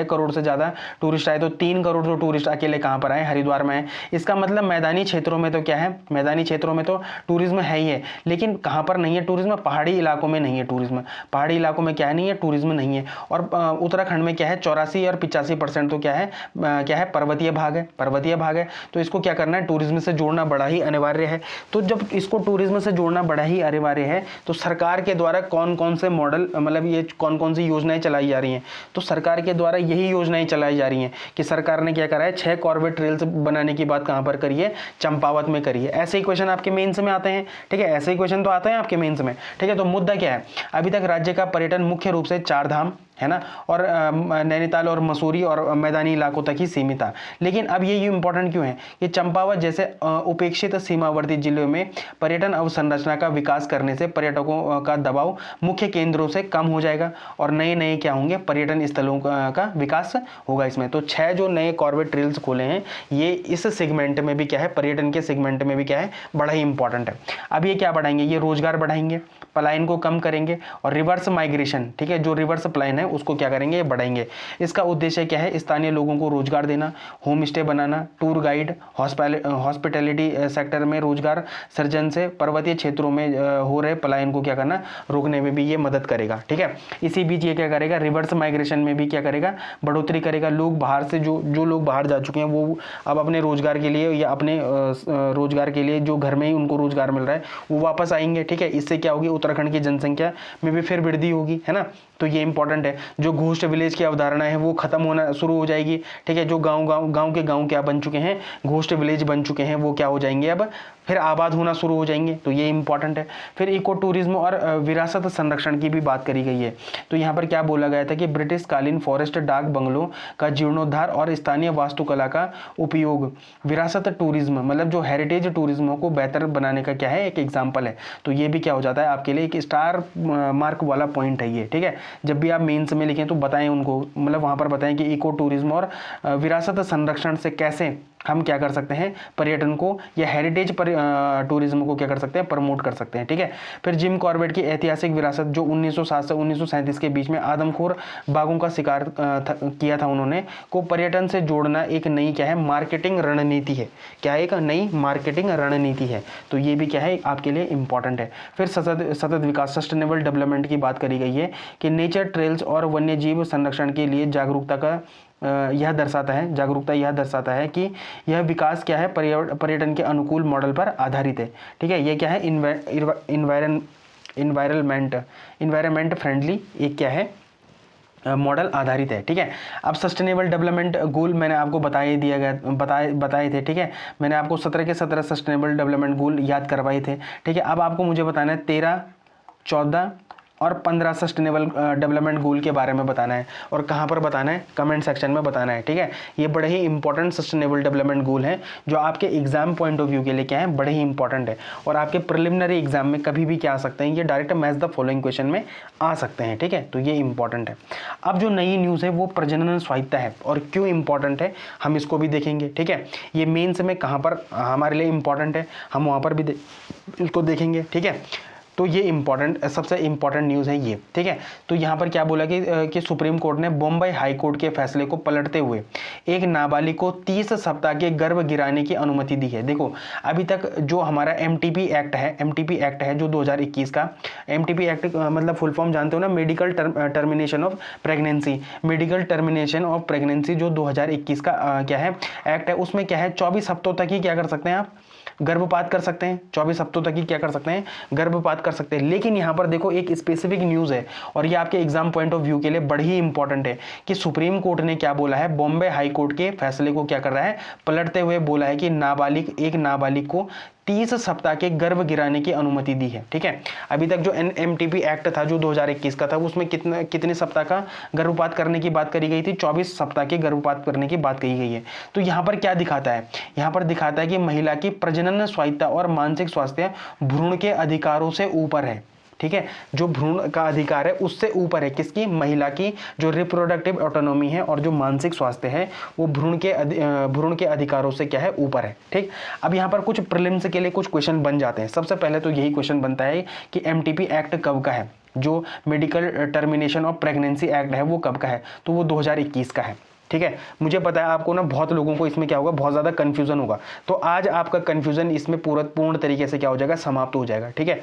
करोड़ से ज़्यादा टूरिस्ट आए, तो 3 करोड़ जो टूरिस्ट अकेले कहाँ पर आए, हरिद्वार में आए। इसका मतलब मैदानी क्षेत्रों में तो क्या है, मैदानी क्षेत्रों में तो टूरिज्म है ही है, लेकिन कहाँ पर नहीं है टूरिज्म, पहाड़ी इलाकों में नहीं है टूरिज्म। पहाड़ी इलाकों में क्या है, नहीं है टूरिज्म नहीं है। और उत्तराखंड में क्या है, 84 और 85% तो क्या है पर्वतीय भाग है, पर्वतीय भाग है। तो इसको क्या करना है, टूरिज्म से जोड़ना बड़ा ही अनिवार्य है। तो जब इसको टूरिज्म से जोड़ना बड़ा ही अनिवार्य है, तो सरकार के द्वारा कौन कौन से मॉडल, मतलब ये कौन कौन सी योजनाएं चलाई जा रही हैं, तो सरकार के द्वारा यही योजनाएं चलाई जा रही हैं कि सरकार ने क्या करा है, 6 कॉर्बेट ट्रेल्स बनाने की बात कहां पर करी है, चंपावत में करी है। ऐसे ही क्वेश्चन आपके मेंस में आते हैं। ठीक है, ऐसे ही क्वेश्चन तो आते हैं आपके मेंस में। ठीक है, तो मुद्दा क्या है, अभी तक राज्य का पर्यटन मुख्य रूप से 4 धाम है ना, और नैनीताल और मसूरी और मैदानी इलाकों तक ही सीमित था। लेकिन अब ये इंपॉर्टेंट क्यों है कि चंपावत जैसे उपेक्षित सीमावर्ती जिलों में पर्यटन अवसंरचना का विकास करने से पर्यटकों का दबाव मुख्य केंद्रों से कम हो जाएगा और नए नए क्या होंगे, पर्यटन स्थलों का विकास होगा इसमें। तो 6 जो नए कॉर्बेट ट्रेल्स खोले हैं, ये इस सेगमेंट में भी क्या है, पर्यटन के सेगमेंट में भी क्या है, बड़ा ही इंपॉर्टेंट है। अब ये क्या बढ़ाएंगे, ये रोजगार बढ़ाएंगे, पलायन को कम करेंगे और रिवर्स माइग्रेशन, ठीक है, जो रिवर्स पलायन है उसको क्या करेंगे, बढ़ाएंगे। इसका उद्देश्य क्या है, स्थानीय लोगों को रोजगार देना, होम स्टे बनाना, टूर गाइड, हॉस्पिटैलिटी सेक्टर में रोजगार सृजन से पर्वतीय क्षेत्रों में हो रहे पलायन को क्या करना, रोकने में भी ये मदद करेगा। ठीक है, इसी बीच ये क्या करेगा, रिवर्स माइग्रेशन में भी क्या करेगा, बढ़ोतरी करेगा। लोग बाहर से जो लोग बाहर जा चुके हैं वो अब अपने रोजगार के लिए या अपने रोजगार के लिए जो घर में ही उनको रोजगार मिल रहा है वो वापस आएंगे। ठीक है, इससे क्या होगी, उत्तराखंड की जनसंख्या में भी फिर वृद्धि होगी, है ना। तो ये इंपॉर्टेंट है। जो घोस्ट विलेज की अवधारणा है वो खत्म होना शुरू हो जाएगी। ठीक है, जो गांव क्या बन चुके हैं, घोस्ट विलेज बन चुके हैं, वो क्या हो जाएंगे, अब फिर आबाद होना शुरू हो जाएंगे। तो ये इंपॉर्टेंट है। फिर इको टूरिज्म और विरासत संरक्षण की भी बात करी गई है। तो यहाँ पर क्या बोला गया था कि ब्रिटिश कालीन फॉरेस्ट डाक बंगलों का जीर्णोद्धार और स्थानीय वास्तुकला का उपयोग विरासत टूरिज्म, मतलब जो हेरिटेज टूरिज्म को बेहतर बनाने का क्या है, एक एग्जाम्पल है। तो ये भी क्या हो जाता है आपके लिए, एक स्टार मार्क वाला पॉइंट है ये। ठीक है, जब भी आप मेंस में लिखें तो बताएं उनको, मतलब वहाँ पर बताएं कि इको टूरिज्म और विरासत संरक्षण से कैसे हम क्या कर सकते हैं, पर्यटन को या हेरिटेज टूरिज्म को क्या कर सकते हैं, प्रमोट कर सकते हैं। ठीक है। फिर जिम कॉर्बेट की ऐतिहासिक विरासत जो 1907 से 1937 के बीच में आदमखोर बाघों का शिकार किया था उन्होंने, को पर्यटन से जोड़ना एक नई क्या है, मार्केटिंग रणनीति है। क्या है, एक नई मार्केटिंग रणनीति है। तो ये भी क्या है, आपके लिए इंपॉर्टेंट है। फिर सतत विकास, सस्टेनेबल डेवलपमेंट की बात करी गई है कि नेचर ट्रेल्स और वन्य जीव संरक्षण के लिए जागरूकता का यह दर्शाता है कि यह विकास क्या है, पर्यटन के अनुकूल मॉडल पर आधारित है। ठीक है। ये क्या है, इन्वायरमेंट फ्रेंडली एक क्या है, मॉडल आधारित है। ठीक है। अब सस्टेनेबल डेवलपमेंट गोल मैंने आपको बताए थे। ठीक है। मैंने आपको 17 के 17 सस्टेनेबल डेवलपमेंट गोल याद करवाए थे। ठीक है। अब आपको मुझे बताना है 13, 14 और 15 सस्टेनेबल डेवलपमेंट गोल के बारे में बताना है। और कहाँ पर बताना है, कमेंट सेक्शन में बताना है। ठीक है। ये बड़े ही इंपॉर्टेंट सस्टेनेबल डेवलपमेंट गोल हैं जो आपके एग्जाम पॉइंट ऑफ व्यू के लिए क्या है, बड़े ही इंपॉर्टेंट है। और आपके प्रिलिमिनरी एग्जाम में कभी भी क्या आ सकते हैं, ये direct match the following question में आ सकते हैं। ठीक है। तो ये इंपॉर्टेंट है। अब जो नई न्यूज़ है वो प्रजनन स्वायत्ता है, और क्यों इंपॉर्टेंट है हम इसको भी देखेंगे। ठीक है। ये मेंस में कहाँ पर हमारे लिए इंपॉर्टेंट है, हम वहाँ पर भी इसको देखेंगे। ठीक है। तो ये सबसे इंपॉर्टेंट न्यूज़ है ये। ठीक है। तो यहाँ पर क्या बोला कि सुप्रीम कोर्ट ने बॉम्बे हाई कोर्ट के फैसले को पलटते हुए एक नाबालिग को 30 सप्ताह के गर्भ गिराने की अनुमति दी है। देखो, अभी तक जो हमारा एमटीपी एक्ट है जो 2021 का एमटीपी एक्ट, मतलब फुल फॉर्म जानते हो ना, मेडिकल टर्मिनेशन ऑफ प्रेगनेंसी जो 2021 का क्या है, एक्ट है, उसमें क्या है, 24 हफ्तों तक ही क्या कर सकते हैं आप, गर्भपात कर सकते हैं। 24 हफ्तों तक ही क्या कर सकते हैं, गर्भपात कर सकते हैं। लेकिन यहाँ पर देखो एक स्पेसिफिक न्यूज़ है, और ये आपके एग्जाम पॉइंट ऑफ व्यू के लिए बड़ी ही इंपॉर्टेंट है कि सुप्रीम कोर्ट ने क्या बोला है, बॉम्बे हाई कोर्ट के फैसले को क्या कर रहा है, पलटते हुए बोला है कि एक नाबालिग को 30 सप्ताह के गर्भ गिराने की अनुमति दी है। ठीक है। अभी तक जो एमटीपी एक्ट था जो 2021 का था, उसमें कितने सप्ताह का गर्भपात करने की बात करी गई थी, 24 सप्ताह के गर्भपात करने की बात कही गई है। तो यहाँ पर क्या दिखाता है, यहाँ पर दिखाता है कि महिला की प्रजनन स्वायत्ता और मानसिक स्वास्थ्य भ्रूण के अधिकारों से ऊपर है। ठीक है। जो भ्रूण का अधिकार है उससे ऊपर है, किसकी, महिला की जो रिप्रोडक्टिव ऑटोनॉमी है और जो मानसिक स्वास्थ्य है वो भ्रूण के अधिकारों से क्या है, ऊपर है। ठीक। अब यहाँ पर कुछ प्रीलिम्स के लिए कुछ क्वेश्चन बन जाते हैं। सबसे पहले तो यही क्वेश्चन बनता है कि एमटीपी एक्ट कब का है, जो medical termination of pregnancy act है वो कब का है, तो वो 2021 का है। ठीक है। मुझे पता है आपको ना बहुत लोगों को इसमें क्या होगा, बहुत ज़्यादा कन्फ्यूजन होगा, तो आज आपका कन्फ्यूजन इसमें पूर्ण तरीके से क्या हो जाएगा, समाप्त हो जाएगा। ठीक है।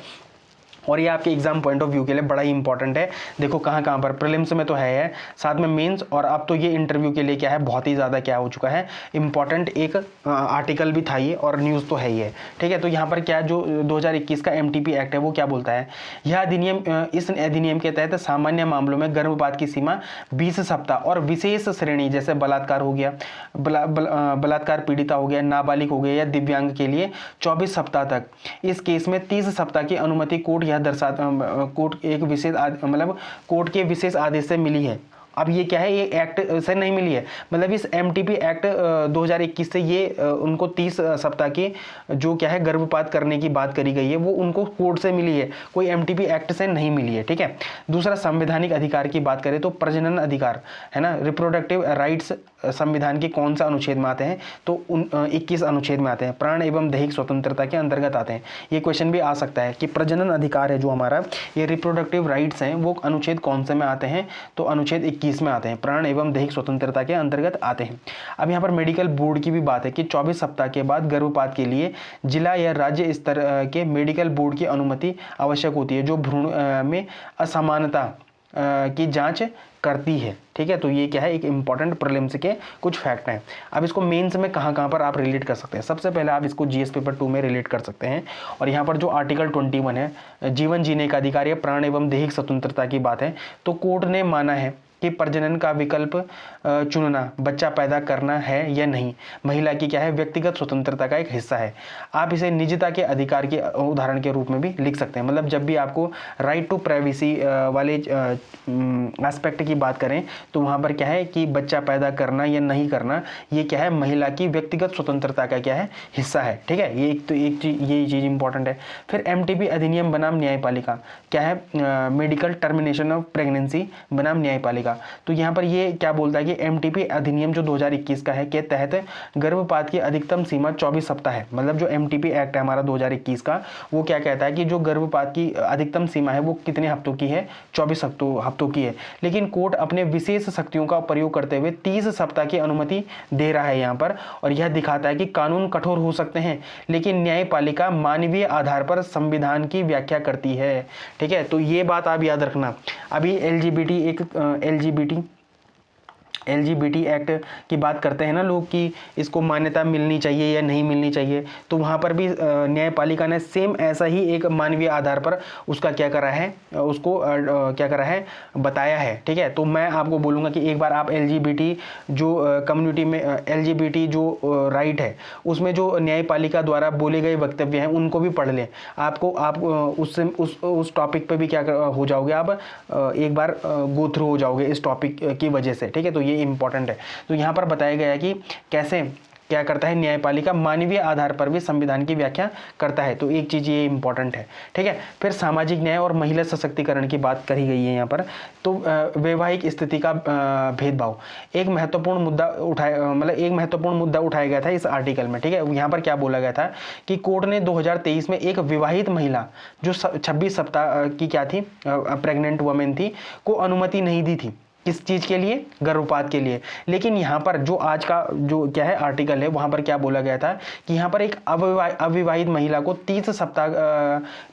और ये आपके एग्जाम पॉइंट ऑफ व्यू के लिए बड़ा ही इंपॉर्टेंट है। देखो कहाँ कहाँ पर, प्रीलिम्स में तो है, साथ में मेंस, और अब तो ये इंटरव्यू के लिए क्या है, बहुत ही ज़्यादा क्या हो चुका है, इंपॉर्टेंट एक आर्टिकल भी था ये, और न्यूज़ तो है ही है। ठीक है। तो यहाँ पर क्या, जो 2021 का एमटीपी एक्ट है वो क्या बोलता है, यह अधिनियम, इस अधिनियम के तहत सामान्य मामलों में गर्भपात की सीमा 20 सप्ताह और विशेष श्रेणी जैसे बलात्कार हो गया, बलात्कार पीड़िता हो गया, नाबालिग हो गया या दिव्यांग के लिए 24 सप्ताह तक। इस केस में 30 सप्ताह की अनुमति कोर्ट के विशेष आदेश से मिली है। अब ये क्या है, ये एक्ट से नहीं मिली है, मतलब इस एमटीपी एक्ट 2021 से ये उनको 30 सप्ताह की जो क्या है गर्भपात करने की बात करी गई है वो उनको कोर्ट से मिली है, कोई एमटीपी एक्ट से नहीं मिली है। ठीक है। दूसरा, संवैधानिक अधिकार की बात करें तो प्रजनन अधिकार है ना, रिप्रोडक्टिव राइट्स संविधान के कौन सा अनुच्छेद में आते हैं, तो 21 अनुच्छेद में आते हैं, प्राण एवं दैहिक स्वतंत्रता के अंतर्गत आते हैं। ये क्वेश्चन भी आ सकता है कि प्रजनन अधिकार है जो हमारा, ये रिप्रोडक्टिव राइट्स हैं, वो अनुच्छेद कौन से में आते हैं, तो अनुच्छेद 21 में आते हैं, प्राण एवं दैहिक स्वतंत्रता के अंतर्गत आते हैं। अब यहाँ पर मेडिकल बोर्ड की भी बात है कि 24 सप्ताह के बाद गर्भपात के लिए जिला या राज्य स्तर के मेडिकल बोर्ड की अनुमति आवश्यक होती है, जो भ्रूण में असमानता की जांच करती है। ठीक है। तो ये क्या है, एक इंपॉर्टेंट प्रीलिम्स के कुछ फैक्ट हैं। अब इसको मेंस में कहाँ कहाँ पर आप रिलेट कर सकते हैं, सबसे पहले आप इसको जीएस पेपर 2 में रिलेट कर सकते हैं। और यहाँ पर जो आर्टिकल 21 है, जीवन जीने का अधिकार या प्राण एवं दैहिक स्वतंत्रता की बात है, तो कोर्ट ने माना है कि प्रजनन का विकल्प चुनना बच्चा पैदा करना है या नहीं महिला की क्या है व्यक्तिगत स्वतंत्रता का एक हिस्सा है। आप इसे निजता के अधिकार के उदाहरण के रूप में भी लिख सकते हैं। मतलब जब भी आपको राइट टू प्राइवेसी वाले एस्पेक्ट की बात करें तो वहाँ पर क्या है कि बच्चा पैदा करना या नहीं करना ये क्या है महिला की व्यक्तिगत स्वतंत्रता का क्या है हिस्सा है। ठीक है, ये एक तो एक चीज ये चीज़ इंपॉर्टेंट है। फिर एमटीपी अधिनियम बनाम न्यायपालिका क्या है मेडिकल टर्मिनेशन ऑफ प्रेगनेंसी बनाम न्यायपालिका। तो यहाँ पर ये क्या बोलता है कि एमटीपी अधिनियम जो 2021 का है के तहत गर्भपात की अधिकतम सीमा 24 सप्ताह है। मतलब जो एमटीपी एक्ट है हमारा 2021 का वो क्या कहता है कि जो गर्भपात की अधिकतम सीमा है वो कितने हफ्तों की है 24 हफ्तों की है। लेकिन कोर्ट अपने विशेष शक्तियों का प्रयोग करते हुए 30 सप्ताह की अनुमति दे रहा है यहाँ पर। और यह दिखाता है कि कानून कठोर हो सकते हैं लेकिन न्यायपालिका मानवीय आधार पर संविधान की व्याख्या करती है। ठीक है, तो ये बात आप याद रखना। अभी एलजीबीटी एक्ट की बात करते हैं ना लोग कि इसको मान्यता मिलनी चाहिए या नहीं मिलनी चाहिए, तो वहाँ पर भी न्यायपालिका ने सेम ऐसा ही एक मानवीय आधार पर उसका क्या करा है उसको क्या करा है बताया है। ठीक है, तो मैं आपको बोलूँगा कि एक बार आप एलजीबीटी जो कम्युनिटी में एलजीबीटी जो राइट है उसमें जो न्यायपालिका द्वारा बोले गए वक्तव्य हैं उनको भी पढ़ लें। आपको आप उससे उस टॉपिक पे भी क्या हो जाओगे आप एक बार गो थ्रू हो जाओगे इस टॉपिक की वजह से। ठीक है, तो ये इंपॉर्टेंट है। तो यहाँ पर बताया गया है कि कैसे क्या करता है न्यायपालिका मानवीय आधार पर भी संविधान की व्याख्या करता है। तो एक चीज़ ये इंपॉर्टेंट है। ठीक है, फिर सामाजिक न्याय और महिला सशक्तिकरण की बात करी गई है यहाँ पर। तो वैवाहिक स्थिति का भेदभाव एक महत्वपूर्ण मुद्दा उठाया गया था इस आर्टिकल में। ठीक है, यहाँ पर क्या बोला गया था कि कोर्ट ने 2023 में एक विवाहित महिला जो 26 सप्ताह की क्या थी प्रेग्नेंट वुमेन थी को अनुमति नहीं दी थी। किस चीज़ के लिए? गर्भपात के लिए। लेकिन यहाँ पर जो आज का जो क्या है आर्टिकल है वहाँ पर क्या बोला गया था कि यहाँ पर एक अविवाहित महिला को 30 सप्ताह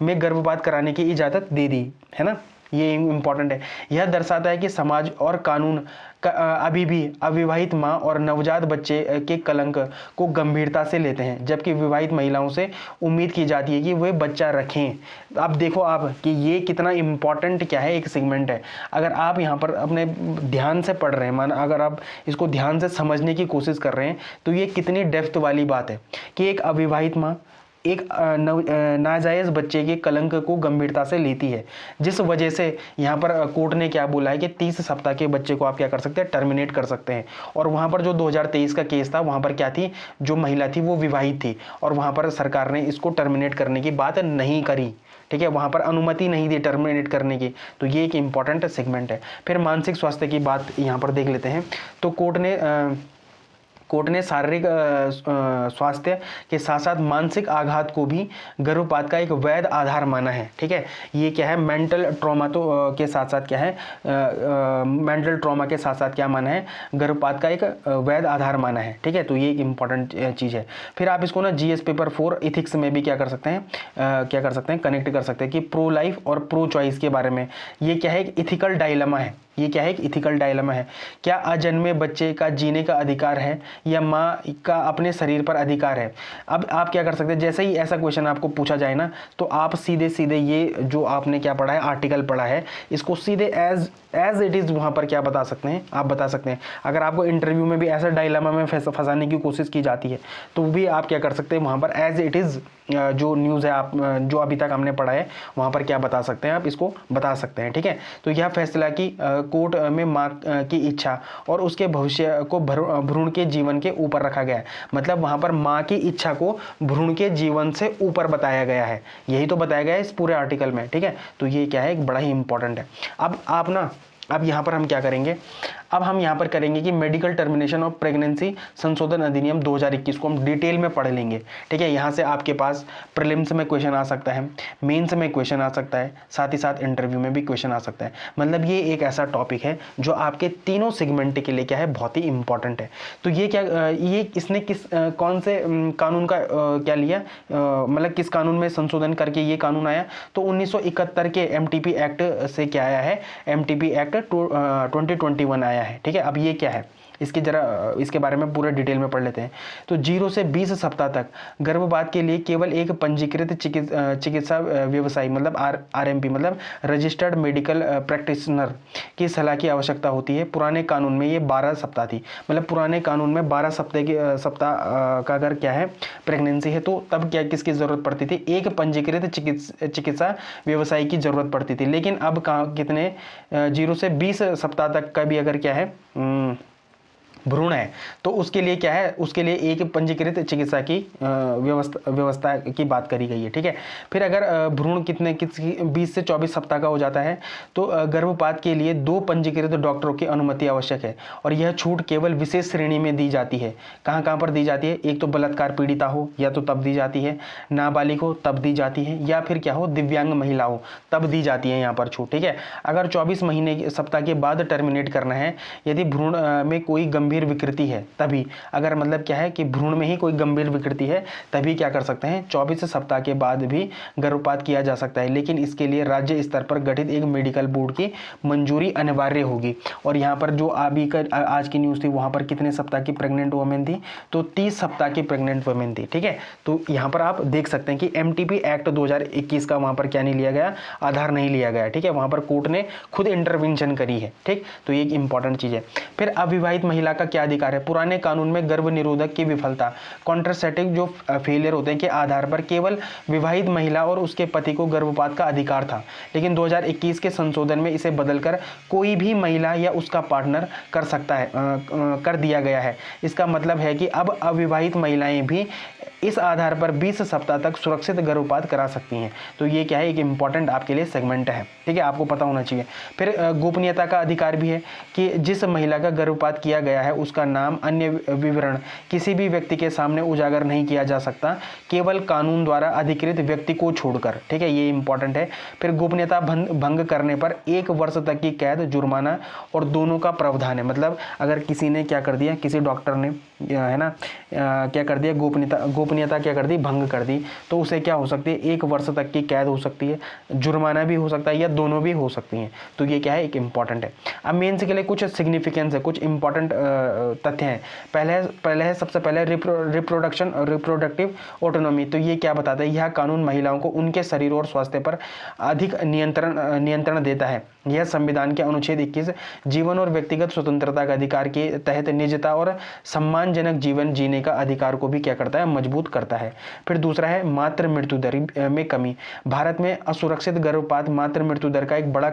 में गर्भपात कराने की इजाज़त दे दी है ना। ये इंपॉर्टेंट है। यह दर्शाता है कि समाज और कानून अभी भी अविवाहित माँ और नवजात बच्चे के कलंक को गंभीरता से लेते हैं, जबकि विवाहित महिलाओं से उम्मीद की जाती है कि वे बच्चा रखें। अब देखो आप कि ये कितना इम्पॉर्टेंट क्या है एक सेगमेंट है। अगर आप यहाँ पर अपने ध्यान से पढ़ रहे हैं माना अगर आप इसको ध्यान से समझने की कोशिश कर रहे हैं तो ये कितनी डेप्थ वाली बात है कि एक अविवाहित माँ एक नाजायज़ बच्चे के कलंक को गंभीरता से लेती है, जिस वजह से यहाँ पर कोर्ट ने क्या बोला है कि 30 सप्ताह के बच्चे को आप क्या कर सकते हैं टर्मिनेट कर सकते हैं। और वहाँ पर जो 2023 का केस था वहाँ पर क्या थी जो महिला थी वो विवाहित थी और वहाँ पर सरकार ने इसको टर्मिनेट करने की बात नहीं करी। ठीक है, वहाँ पर अनुमति नहीं दी टर्मिनेट करने की। तो ये एक इंपॉर्टेंट सेगमेंट है। फिर मानसिक स्वास्थ्य की बात यहाँ पर देख लेते हैं। तो कोर्ट ने शारीरिक स्वास्थ्य के साथ साथ मानसिक आघात को भी गर्भपात का एक वैध आधार माना है। ठीक है, ये क्या है मेंटल ट्रॉमा के साथ साथ क्या है मेंटल ट्रॉमा के साथ साथ क्या माना है गर्भपात का एक वैध आधार माना है। ठीक है, तो ये एक इंपॉर्टेंट चीज़ है। फिर आप इसको ना जीएस पेपर 4 इथिक्स में भी क्या कर सकते हैं कनेक्ट कर सकते हैं कि प्रो लाइफ और प्रो चॉइस के बारे में। ये क्या है एक इथिकल डायलेमा है। ये क्या है एक इथिकल डायलेमा है। क्या अजन्मे बच्चे का जीने का अधिकार है या माँ का अपने शरीर पर अधिकार है? अब आप क्या कर सकते हैं जैसे ही ऐसा क्वेश्चन आपको पूछा जाए ना तो आप सीधे सीधे ये जो आपने क्या पढ़ा है आर्टिकल पढ़ा है इसको सीधे एज इट इज़ वहाँ पर क्या बता सकते हैं आप बता सकते हैं। अगर आपको इंटरव्यू में भी ऐसा डायलेमा में फंसाने की कोशिश की जाती है तो भी आप क्या कर सकते हैं वहाँ पर एज इट इज़ जो न्यूज़ है आप जो अभी तक हमने पढ़ा है वहाँ पर क्या बता सकते हैं आप इसको बता सकते हैं। ठीक है, तो यह फैसला की कोर्ट में माँ की इच्छा और उसके भविष्य को भ्रूण के जीवन के ऊपर रखा गया है। मतलब वहाँ पर माँ की इच्छा को भ्रूण के जीवन से ऊपर बताया गया है। यही तो बताया गया है इस पूरे आर्टिकल में। ठीक है, तो ये क्या है एक बड़ा ही इंपॉर्टेंट है। अब यहाँ पर हम क्या करेंगे अब हम यहाँ पर करेंगे कि मेडिकल टर्मिनेशन ऑफ प्रेगनेंसी संशोधन अधिनियम 2021 को हम डिटेल में पढ़ लेंगे। ठीक है, यहाँ से आपके पास प्रीलिम्स में क्वेश्चन आ सकता है, मेंस में क्वेश्चन आ सकता है, साथ ही साथ इंटरव्यू में भी क्वेश्चन आ सकता है। मतलब ये एक ऐसा टॉपिक है जो आपके तीनों सेगमेंट के लिए क्या है बहुत ही इंपॉर्टेंट है। तो ये इसने कौन से कानून का क्या लिया मतलब किस कानून में संशोधन करके ये कानून आया? तो 1971 के एमटीपी एक्ट से क्या आया है एमटीपी एक्ट 2021 आया है। ठीक है, अब ये क्या है इसके बारे में पूरा डिटेल में पढ़ लेते हैं। तो 0 से 20 सप्ताह तक गर्भपात के लिए केवल एक पंजीकृत चिकित्सा व्यवसायी मतलब RMP मतलब रजिस्टर्ड मेडिकल प्रैक्टिशनर की सलाह की आवश्यकता होती है। पुराने कानून में ये 12 सप्ताह थी, मतलब पुराने कानून में 12 सप्ताह का अगर क्या है प्रेगनेंसी है तो तब क्या किसकी जरूरत पड़ती थी, एक पंजीकृत चिकित्सा व्यवसायी की जरूरत पड़ती थी। लेकिन अब कितने 0 से 20 सप्ताह तक का भी अगर क्या है भ्रूण है तो उसके लिए क्या है, उसके लिए एक पंजीकृत चिकित्सा की व्यवस्था की बात करी गई है। ठीक है, फिर अगर भ्रूण कितने 20 से 24 सप्ताह का हो जाता है तो गर्भपात के लिए 2 पंजीकृत डॉक्टरों की अनुमति आवश्यक है और यह छूट केवल विशेष श्रेणी में दी जाती है। कहाँ कहाँ पर दी जाती है, एक तो बलात्कार पीड़िता हो या तो तब दी जाती है, नाबालिग हो तब दी जाती है, या फिर क्या हो दिव्यांग महिला हो तब दी जाती है यहाँ पर छूट। ठीक है, अगर 24 महीने सप्ताह के बाद टर्मिनेट करना है यदि भ्रूण में कोई गंभीर विकृति है, तभी अगर मतलब क्या है कि भ्रूण में ही कोई गंभीर विकृति है तभी क्या कर सकते हैं 24 सप्ताह के बाद भी गर्भपात किया जा सकता है। लेकिन इसके लिए राज्य स्तर पर गठित एक मेडिकल बोर्ड की मंजूरी अनिवार्य होगी। और यहाँ पर जो अभी का आज की न्यूज़ थी वहाँ पर कितने सप्ताह की प्रेग्नेंट वुमेन थी, तो 30 सप्ताह की प्रेग्नेंट वुमेन थी। ठीक है, तो यहाँ पर आप देख सकते हैं कि MTP एक्ट 2021 का वहाँ पर क्या नहीं लिया गया, आधार नहीं लिया गया। ठीक है, वहाँ पर कोर्ट ने खुद इंटरवेंशन करी है। ठीक, तो ये एक इंपॉर्टेंट चीज़ है। फिर अविवाहित महिला का क्या अधिकार है, पुराने कानून में गर्भ निरोधक की विफलता कॉन्ट्रासेप्टिव जो फेलियर होते हैं के आधार पर केवल विवाहित महिला और उसके पति को गर्भपात का अधिकार था। लेकिन 2021 के संशोधन में इसे बदलकर कोई भी महिला या उसका पार्टनर कर सकता है कर दिया गया है। इसका मतलब है कि अब अविवाहित महिलाएं भी इस आधार पर 20 सप्ताह तक सुरक्षित गर्भपात करा सकती हैं। तो ये क्या है, एक इंपॉर्टेंट आपके लिए सेगमेंट है। ठीक है, आपको पता होना चाहिए। फिर गोपनीयता का अधिकार भी है कि जिस महिला का गर्भपात किया गया है उसका नाम अन्य विवरण किसी भी व्यक्ति के सामने उजागर नहीं किया जा सकता, केवल कानून द्वारा अधिकृत व्यक्ति को छोड़कर। ठीक है, ये इंपॉर्टेंट है। फिर गोपनीयता भंग करने पर 1 वर्ष तक की कैद, जुर्माना और दोनों का प्रावधान है। मतलब अगर किसी ने क्या कर दिया, किसी डॉक्टर ने है ना क्या कर दिया, गोपनीयता क्या कर दी, भंग कर दी, तो उसे क्या हो सकती है 1 वर्ष तक की कैद हो सकती है, जुर्माना भी हो सकता है या दोनों भी हो सकती हैं। तो ये क्या है, एक इंपॉर्टेंट है। अब मेंस के लिए कुछ सिग्निफिकेंस है, कुछ इंपॉर्टेंट तथ्य हैं। पहले है सबसे पहले रिप्रोडक्टिव ऑटोनॉमी। तो ये क्या बताता है, यह कानून महिलाओं को उनके शरीर और स्वास्थ्य पर अधिक नियंत्रण देता है। यह संविधान के अनुच्छेद 21 जीवन और व्यक्तिगत स्वतंत्रता का अधिकार के तहत निजता और सम्मानजनक जीवन जीने का अधिकार को भी क्या करता है, मजबूत करता है। फिर दूसरा है मातृ मृत्यु दर में कमी। भारत में असुरक्षित गर्भपात मातृ मृत्यु दर का एक बड़ा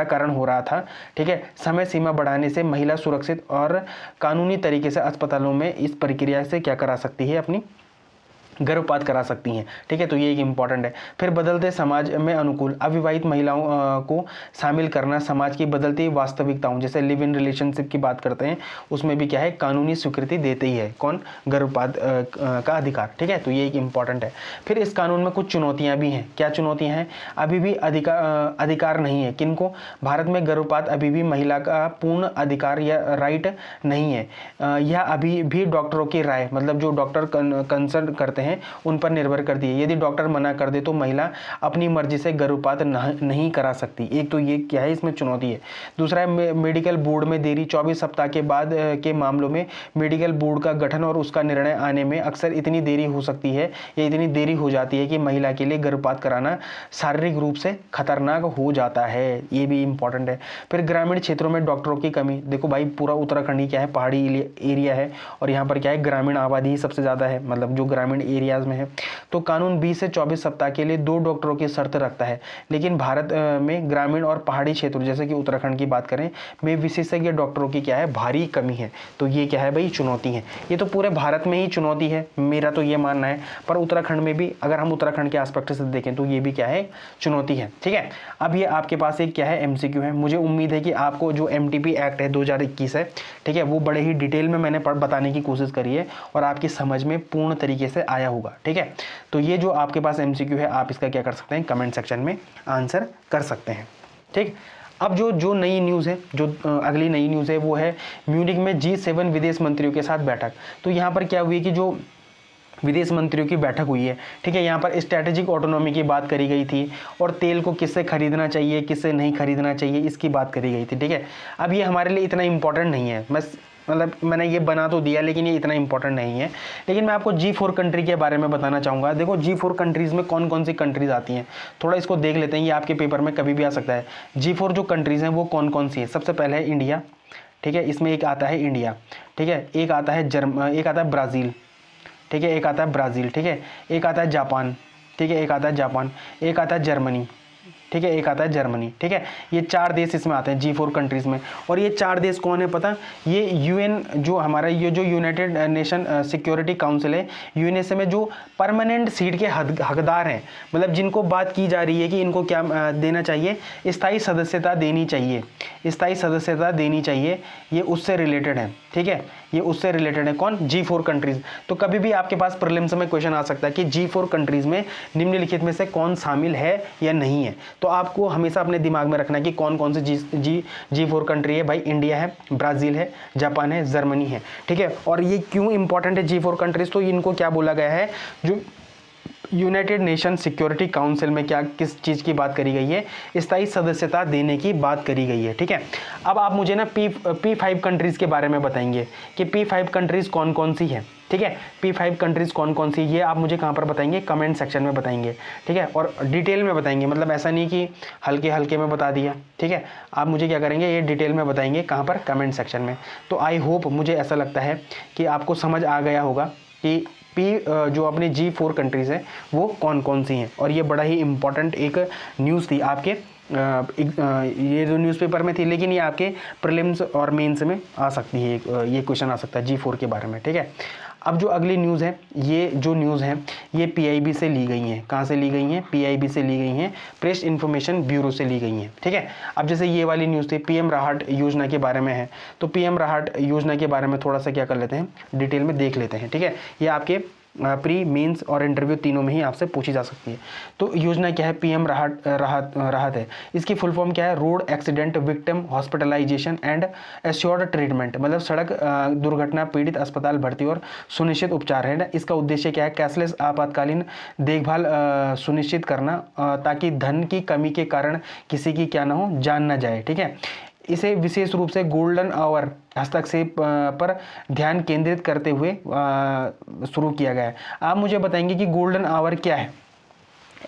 कारण हो रहा था। ठीक है, समय सीमा बढ़ाने से महिला सुरक्षित और कानूनी तरीके से अस्पतालों में इस प्रक्रिया से क्या करा सकती है, अपनी गर्भपात करा सकती हैं। ठीक है, तो ये एक इंपॉर्टेंट है। फिर बदलते समाज में अनुकूल अविवाहित महिलाओं को शामिल करना समाज की बदलती वास्तविकताओं, जैसे लिव इन रिलेशनशिप की बात करते हैं, उसमें भी क्या है, कानूनी स्वीकृति देते ही है कौन, गर्भपात का अधिकार। ठीक है, तो ये एक इंपॉर्टेंट है। फिर इस कानून में कुछ चुनौतियां भी हैं। क्या चुनौतियां हैं, अभी भी अधिकार नहीं है किनको, भारत में गर्भपात अभी भी महिला का पूर्ण अधिकार या राइट नहीं है। यह अभी भी डॉक्टरों की राय, मतलब जो डॉक्टर कंसल्ट करते हैं उन पर निर्भर करती है। यदि डॉक्टर मना कर दे तो महिला अपनी मर्जी से गर्भपात नहीं करा सकती। एक तो ये क्या है, इसमें चुनौती है। दूसरा है मेडिकल बोर्ड में देरी। 24 सप्ताह के बाद के मामलों में मेडिकल बोर्ड का गठन और उसका निर्णय आने में अक्सर इतनी देरी हो सकती है या इतनी देरी हो जाती है कि महिला के लिए गर्भपात कराना शारीरिक रूप से खतरनाक हो जाता है। ये भी इंपॉर्टेंट है। फिर ग्रामीण क्षेत्रों में डॉक्टरों की कमी। देखो भाई, पूरा उत्तराखंड ही क्या है, पहाड़ी एरिया है और यहाँ पर क्या है, ग्रामीण आबादी ही सबसे ज़्यादा है, मतलब जो ग्रामीण एरियाज में है। तो कानून 20 से 24 सप्ताह के लिए 2 डॉक्टरों की शर्त रखता है। लेकिन भारत में ग्रामीण और पहाड़ी क्षेत्रों जैसे कि उत्तराखंड की बात करें में विशेषज्ञ डॉक्टरों की क्या है, भारी कमी है। तो ये क्या है भाई, चुनौती है। ये तो पूरे भारत में ही चुनौती है, मेरा तो ये मानना है। पर उत्तराखंड में भी अगर हम उत्तराखंड के एस्पेक्ट से देखें तो ये भी क्या है, चुनौती है। ठीक है, अब ये आपके पास एक क्या है, MCQ है। मुझे उम्मीद है कि आपको जो MTP एक्ट है 2021 है, ठीक है, वो बड़े ही डिटेल में मैंने बताने की कोशिश करी है और आपकी समझ में पूर्ण तरीके से आया होगा। ठीक है, तो ये जो आपके पास MCQ है आप इसका क्या कर सकते हैं, कमेंट सेक्शन में आंसर कर सकते हैं। ठीक, अब जो नई न्यूज़ है, जो अगली नई न्यूज़ है वो है म्यूनिख में G7 विदेश मंत्रियों के साथ बैठक। तो यहाँ पर क्या हुई कि जो विदेश मंत्रियों की बैठक हुई है, ठीक है। यहाँ पर स्ट्रैटेजिक ऑटोनॉमी की बात करी गई थी और तेल को किससे खरीदना चाहिए, किससे नहीं खरीदना चाहिए, इसकी बात करी गई थी, ठीक है। अब ये हमारे लिए इतना इंपॉर्टेंट नहीं है, मतलब मैंने ये बना तो दिया लेकिन ये इतना इंपॉर्टेंट नहीं है। लेकिन मैं आपको G4 कंट्री के बारे में बताना चाहूँगा। देखो G4 कंट्रीज़ में कौन कौन सी कंट्रीज़ आती हैं, थोड़ा इसको देख लेते हैं, ये आपके पेपर में कभी भी आ सकता है। G4 जो कंट्रीज़ हैं वो कौन कौन सी है। सबसे पहले है इंडिया, ठीक है, इसमें एक आता है इंडिया, ठीक है, एक आता है एक आता है ब्राज़ील, ठीक है, एक आता है ब्राज़ील, ठीक है, एक आता है जापान, ठीक है, एक आता है जापान, एक आता है जर्मनी, ठीक है, एक आता है जर्मनी, ठीक है। ये 4 देश इसमें आते हैं G4 कंट्रीज़ में। और ये 4 देश कौन है पता, ये UN जो हमारा ये जो यूनाइटेड नेशन सिक्योरिटी काउंसिल है, यूएनएसए में जो परमानेंट सीट के हकदार हैं, मतलब जिनको बात की जा रही है कि इनको क्या देना चाहिए, स्थायी सदस्यता देनी चाहिए, स्थायी सदस्यता देनी चाहिए, ये उससे रिलेटेड है, ठीक है, ये उससे रिलेटेड है। कौन, G4 कंट्रीज़। तो कभी भी आपके पास प्रीलिम्स में क्वेश्चन आ सकता है कि G4 कंट्रीज़ में निम्नलिखित में से कौन शामिल है या नहीं है। तो आपको हमेशा अपने दिमाग में रखना है कि कौन कौन सी G4 कंट्री है। भाई इंडिया है, ब्राज़ील है, जापान है, जर्मनी है, ठीक है। और ये क्यों इंपॉर्टेंट है G4 कंट्रीज़, तो इनको क्या बोला गया है, जो यूनाइटेड नेशन सिक्योरिटी काउंसिल में क्या किस चीज़ की बात करी गई है, स्थायी सदस्यता देने की बात करी गई है, ठीक है। अब आप मुझे ना P5 कंट्रीज़ के बारे में बताएंगे कि P5 कंट्रीज़ कौन कौन सी है, ठीक है। P5 कंट्रीज़ कौन कौन सी, ये आप मुझे कहाँ पर बताएंगे, कमेंट सेक्शन में बताएंगे, ठीक है। और डिटेल में बताएंगे, मतलब ऐसा नहीं कि हल्के हल्के में बता दिया, ठीक है। आप मुझे क्या करेंगे, ये डिटेल में बताएंगे, कहाँ पर, कमेंट सेक्शन में। तो आई होप, मुझे ऐसा लगता है कि आपको समझ आ गया होगा कि जो अपने G4 कंट्रीज़ हैं वो कौन कौन सी हैं। और ये बड़ा ही इम्पॉर्टेंट एक न्यूज़ थी आपके ये जो न्यूज़पेपर में थी, लेकिन ये आपके प्रीलिम्स और मेंस में आ सकती है, ये क्वेश्चन आ सकता है G4 के बारे में, ठीक है। अब जो अगली न्यूज़ है, ये जो न्यूज़ है ये PIB से ली गई हैं। कहाँ से ली गई हैं, PIB से ली गई हैं, प्रेस इन्फॉर्मेशन ब्यूरो से ली गई हैं, ठीक है। अब जैसे ये वाली न्यूज़ थी PM राहत योजना के बारे में है, तो PM राहत योजना के बारे में थोड़ा सा क्या कर लेते हैं, डिटेल में देख लेते हैं, ठीक है। ये आपके प्री, मेंस और इंटरव्यू तीनों में ही आपसे पूछी जा सकती है। तो योजना क्या है, PM राहत है। इसकी फुल फॉर्म क्या है, road accident victim hospitalisation and assured treatment, मतलब सड़क दुर्घटना पीड़ित अस्पताल भर्ती और सुनिश्चित उपचार है ना। इसका उद्देश्य क्या है, कैशलेस आपातकालीन देखभाल सुनिश्चित करना, ताकि धन की कमी के कारण किसी की क्या ना हो, जान ना जाए, ठीक है। इसे विशेष रूप से गोल्डन आवर हस्तक्षेप पर ध्यान केंद्रित करते हुए शुरू किया गया है। आप मुझे बताएंगे कि गोल्डन आवर क्या है।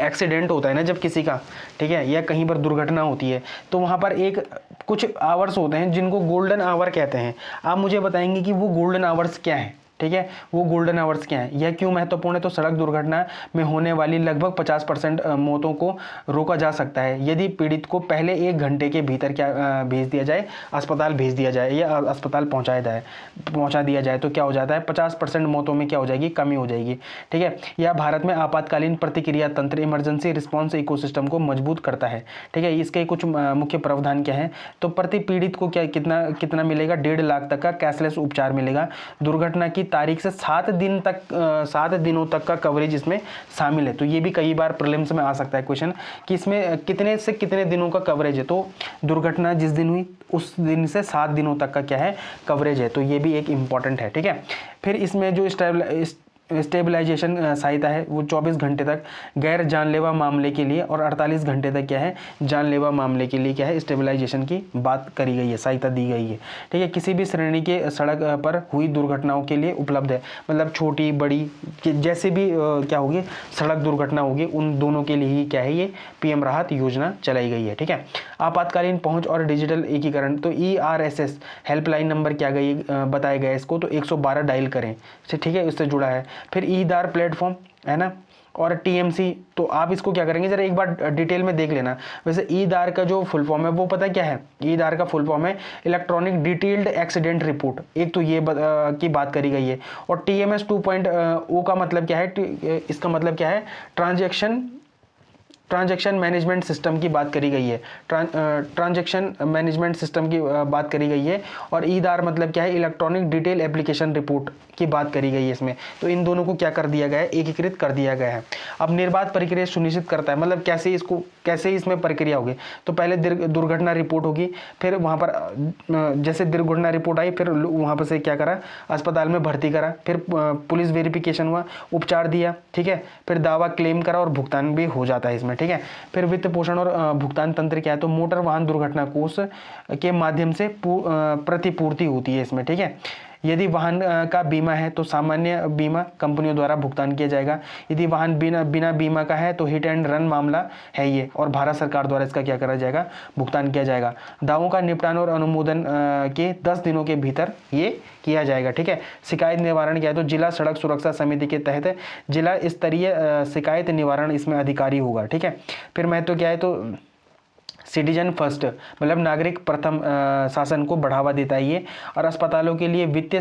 एक्सीडेंट होता है ना जब किसी का, ठीक है, या कहीं पर दुर्घटना होती है, तो वहाँ पर एक कुछ आवर्स होते हैं जिनको गोल्डन आवर कहते हैं। आप मुझे बताएंगे कि वो गोल्डन आवर्स क्या है, ठीक है, वो गोल्डन आवर्स क्या है, यह क्यों महत्वपूर्ण है। तो सड़क दुर्घटना में होने वाली लगभग 50% मौतों को रोका जा सकता है यदि पीड़ित को पहले 1 घंटे के भीतर क्या भेज दिया जाए, अस्पताल भेज दिया जाए या अस्पताल पहुंचा दिया जाए, तो क्या हो जाता है, 50% मौतों में क्या हो जाएगी, कमी हो जाएगी, ठीक है। यह भारत में आपातकालीन प्रतिक्रिया तंत्र, इमरजेंसी रिस्पॉन्स इकोसिस्टम को मजबूत करता है, ठीक है। इसके कुछ मुख्य प्रावधान क्या है, तो प्रति पीड़ित को क्या कितना मिलेगा, 1.5 लाख तक का कैशलेस उपचार मिलेगा। दुर्घटना की तारीख से 7 दिनों तक का कवरेज इसमें शामिल है। तो ये भी कई बार प्रीलिम्स में आ सकता है क्वेश्चन कि इसमें कितने से कितने दिनों का कवरेज है। तो दुर्घटना जिस दिन हुई उस दिन से 7 दिनों तक का क्या है, कवरेज है। तो ये भी एक इम्पॉर्टेंट है, ठीक है। फिर इसमें जो स्टेबलाइजेशन सहायता है वो 24 घंटे तक गैर जानलेवा मामले के लिए और 48 घंटे तक क्या है, जानलेवा मामले के लिए क्या है, स्टेबलाइजेशन की बात करी गई है, सहायता दी गई है, ठीक है। किसी भी श्रेणी के सड़क पर हुई दुर्घटनाओं के लिए उपलब्ध है, मतलब छोटी बड़ी जैसे भी क्या होगी सड़क दुर्घटना होगी, उन दोनों के लिए ही क्या है, ये PM राहत योजना चलाई गई है, ठीक है। आपातकालीन पहुंच और डिजिटल एकीकरण, तो ERSS हेल्पलाइन नंबर क्या गई बताया गया इसको, तो 112 डायल करें, ठीक है, उससे जुड़ा है। फिर ईदार प्लेटफॉर्म है ना, और TMC, तो आप इसको क्या करेंगे जरा एक बार डिटेल में देख लेना। वैसे ईदार का जो फुल फॉर्म है वो पता क्या है, ईदार का फुल फॉर्म है इलेक्ट्रॉनिक डिटेल्ड एक्सीडेंट रिपोर्ट, एक तो ये की बात करी गई है। और TMS 2.0 का मतलब क्या है, इसका मतलब क्या है, ट्रांजैक्शन ट्रांजैक्शन मैनेजमेंट सिस्टम की बात करी गई है, ट्रांजैक्शन मैनेजमेंट सिस्टम की बात करी गई है। और ईदार मतलब क्या है, इलेक्ट्रॉनिक डिटेल एप्लीकेशन रिपोर्ट की बात करी गई है इसमें। तो इन दोनों को क्या कर दिया गया है, एकीकृत कर दिया गया है। अब निर्बाध प्रक्रिया सुनिश्चित करता है, मतलब कैसे इसमें प्रक्रिया होगी। तो पहले दुर्घटना रिपोर्ट होगी, फिर वहाँ पर जैसे दुर्घटना रिपोर्ट आई, फिर वहाँ पर से क्या करा, अस्पताल में भर्ती करा, फिर पुलिस वेरिफिकेशन हुआ, उपचार दिया, ठीक है, फिर दावा क्लेम करा और भुगतान भी हो जाता है इसमें, ठीक है। फिर वित्त पोषण और भुगतान तंत्र क्या है, तो मोटर वाहन दुर्घटना कोष के माध्यम से प्रतिपूर्ति होती है इसमें, ठीक है। यदि वाहन का बीमा है तो सामान्य बीमा कंपनियों द्वारा भुगतान किया जाएगा। यदि वाहन बिना बीमा का है तो हिट एंड रन मामला है ये, और भारत सरकार द्वारा इसका क्या करा जाएगा, भुगतान किया जाएगा। दावों का निपटान और अनुमोदन के 10 दिनों के भीतर ये किया जाएगा, ठीक है। शिकायत निवारण क्या है, तो जिला सड़क सुरक्षा समिति के तहत जिला स्तरीय शिकायत निवारण इसमें अधिकारी होगा, ठीक है। फिर महत्व क्या है, तो सिटीजन फर्स्ट मतलब नागरिक प्रथम शासन को बढ़ावा देता है ये, और अस्पतालों के लिए वित्तीय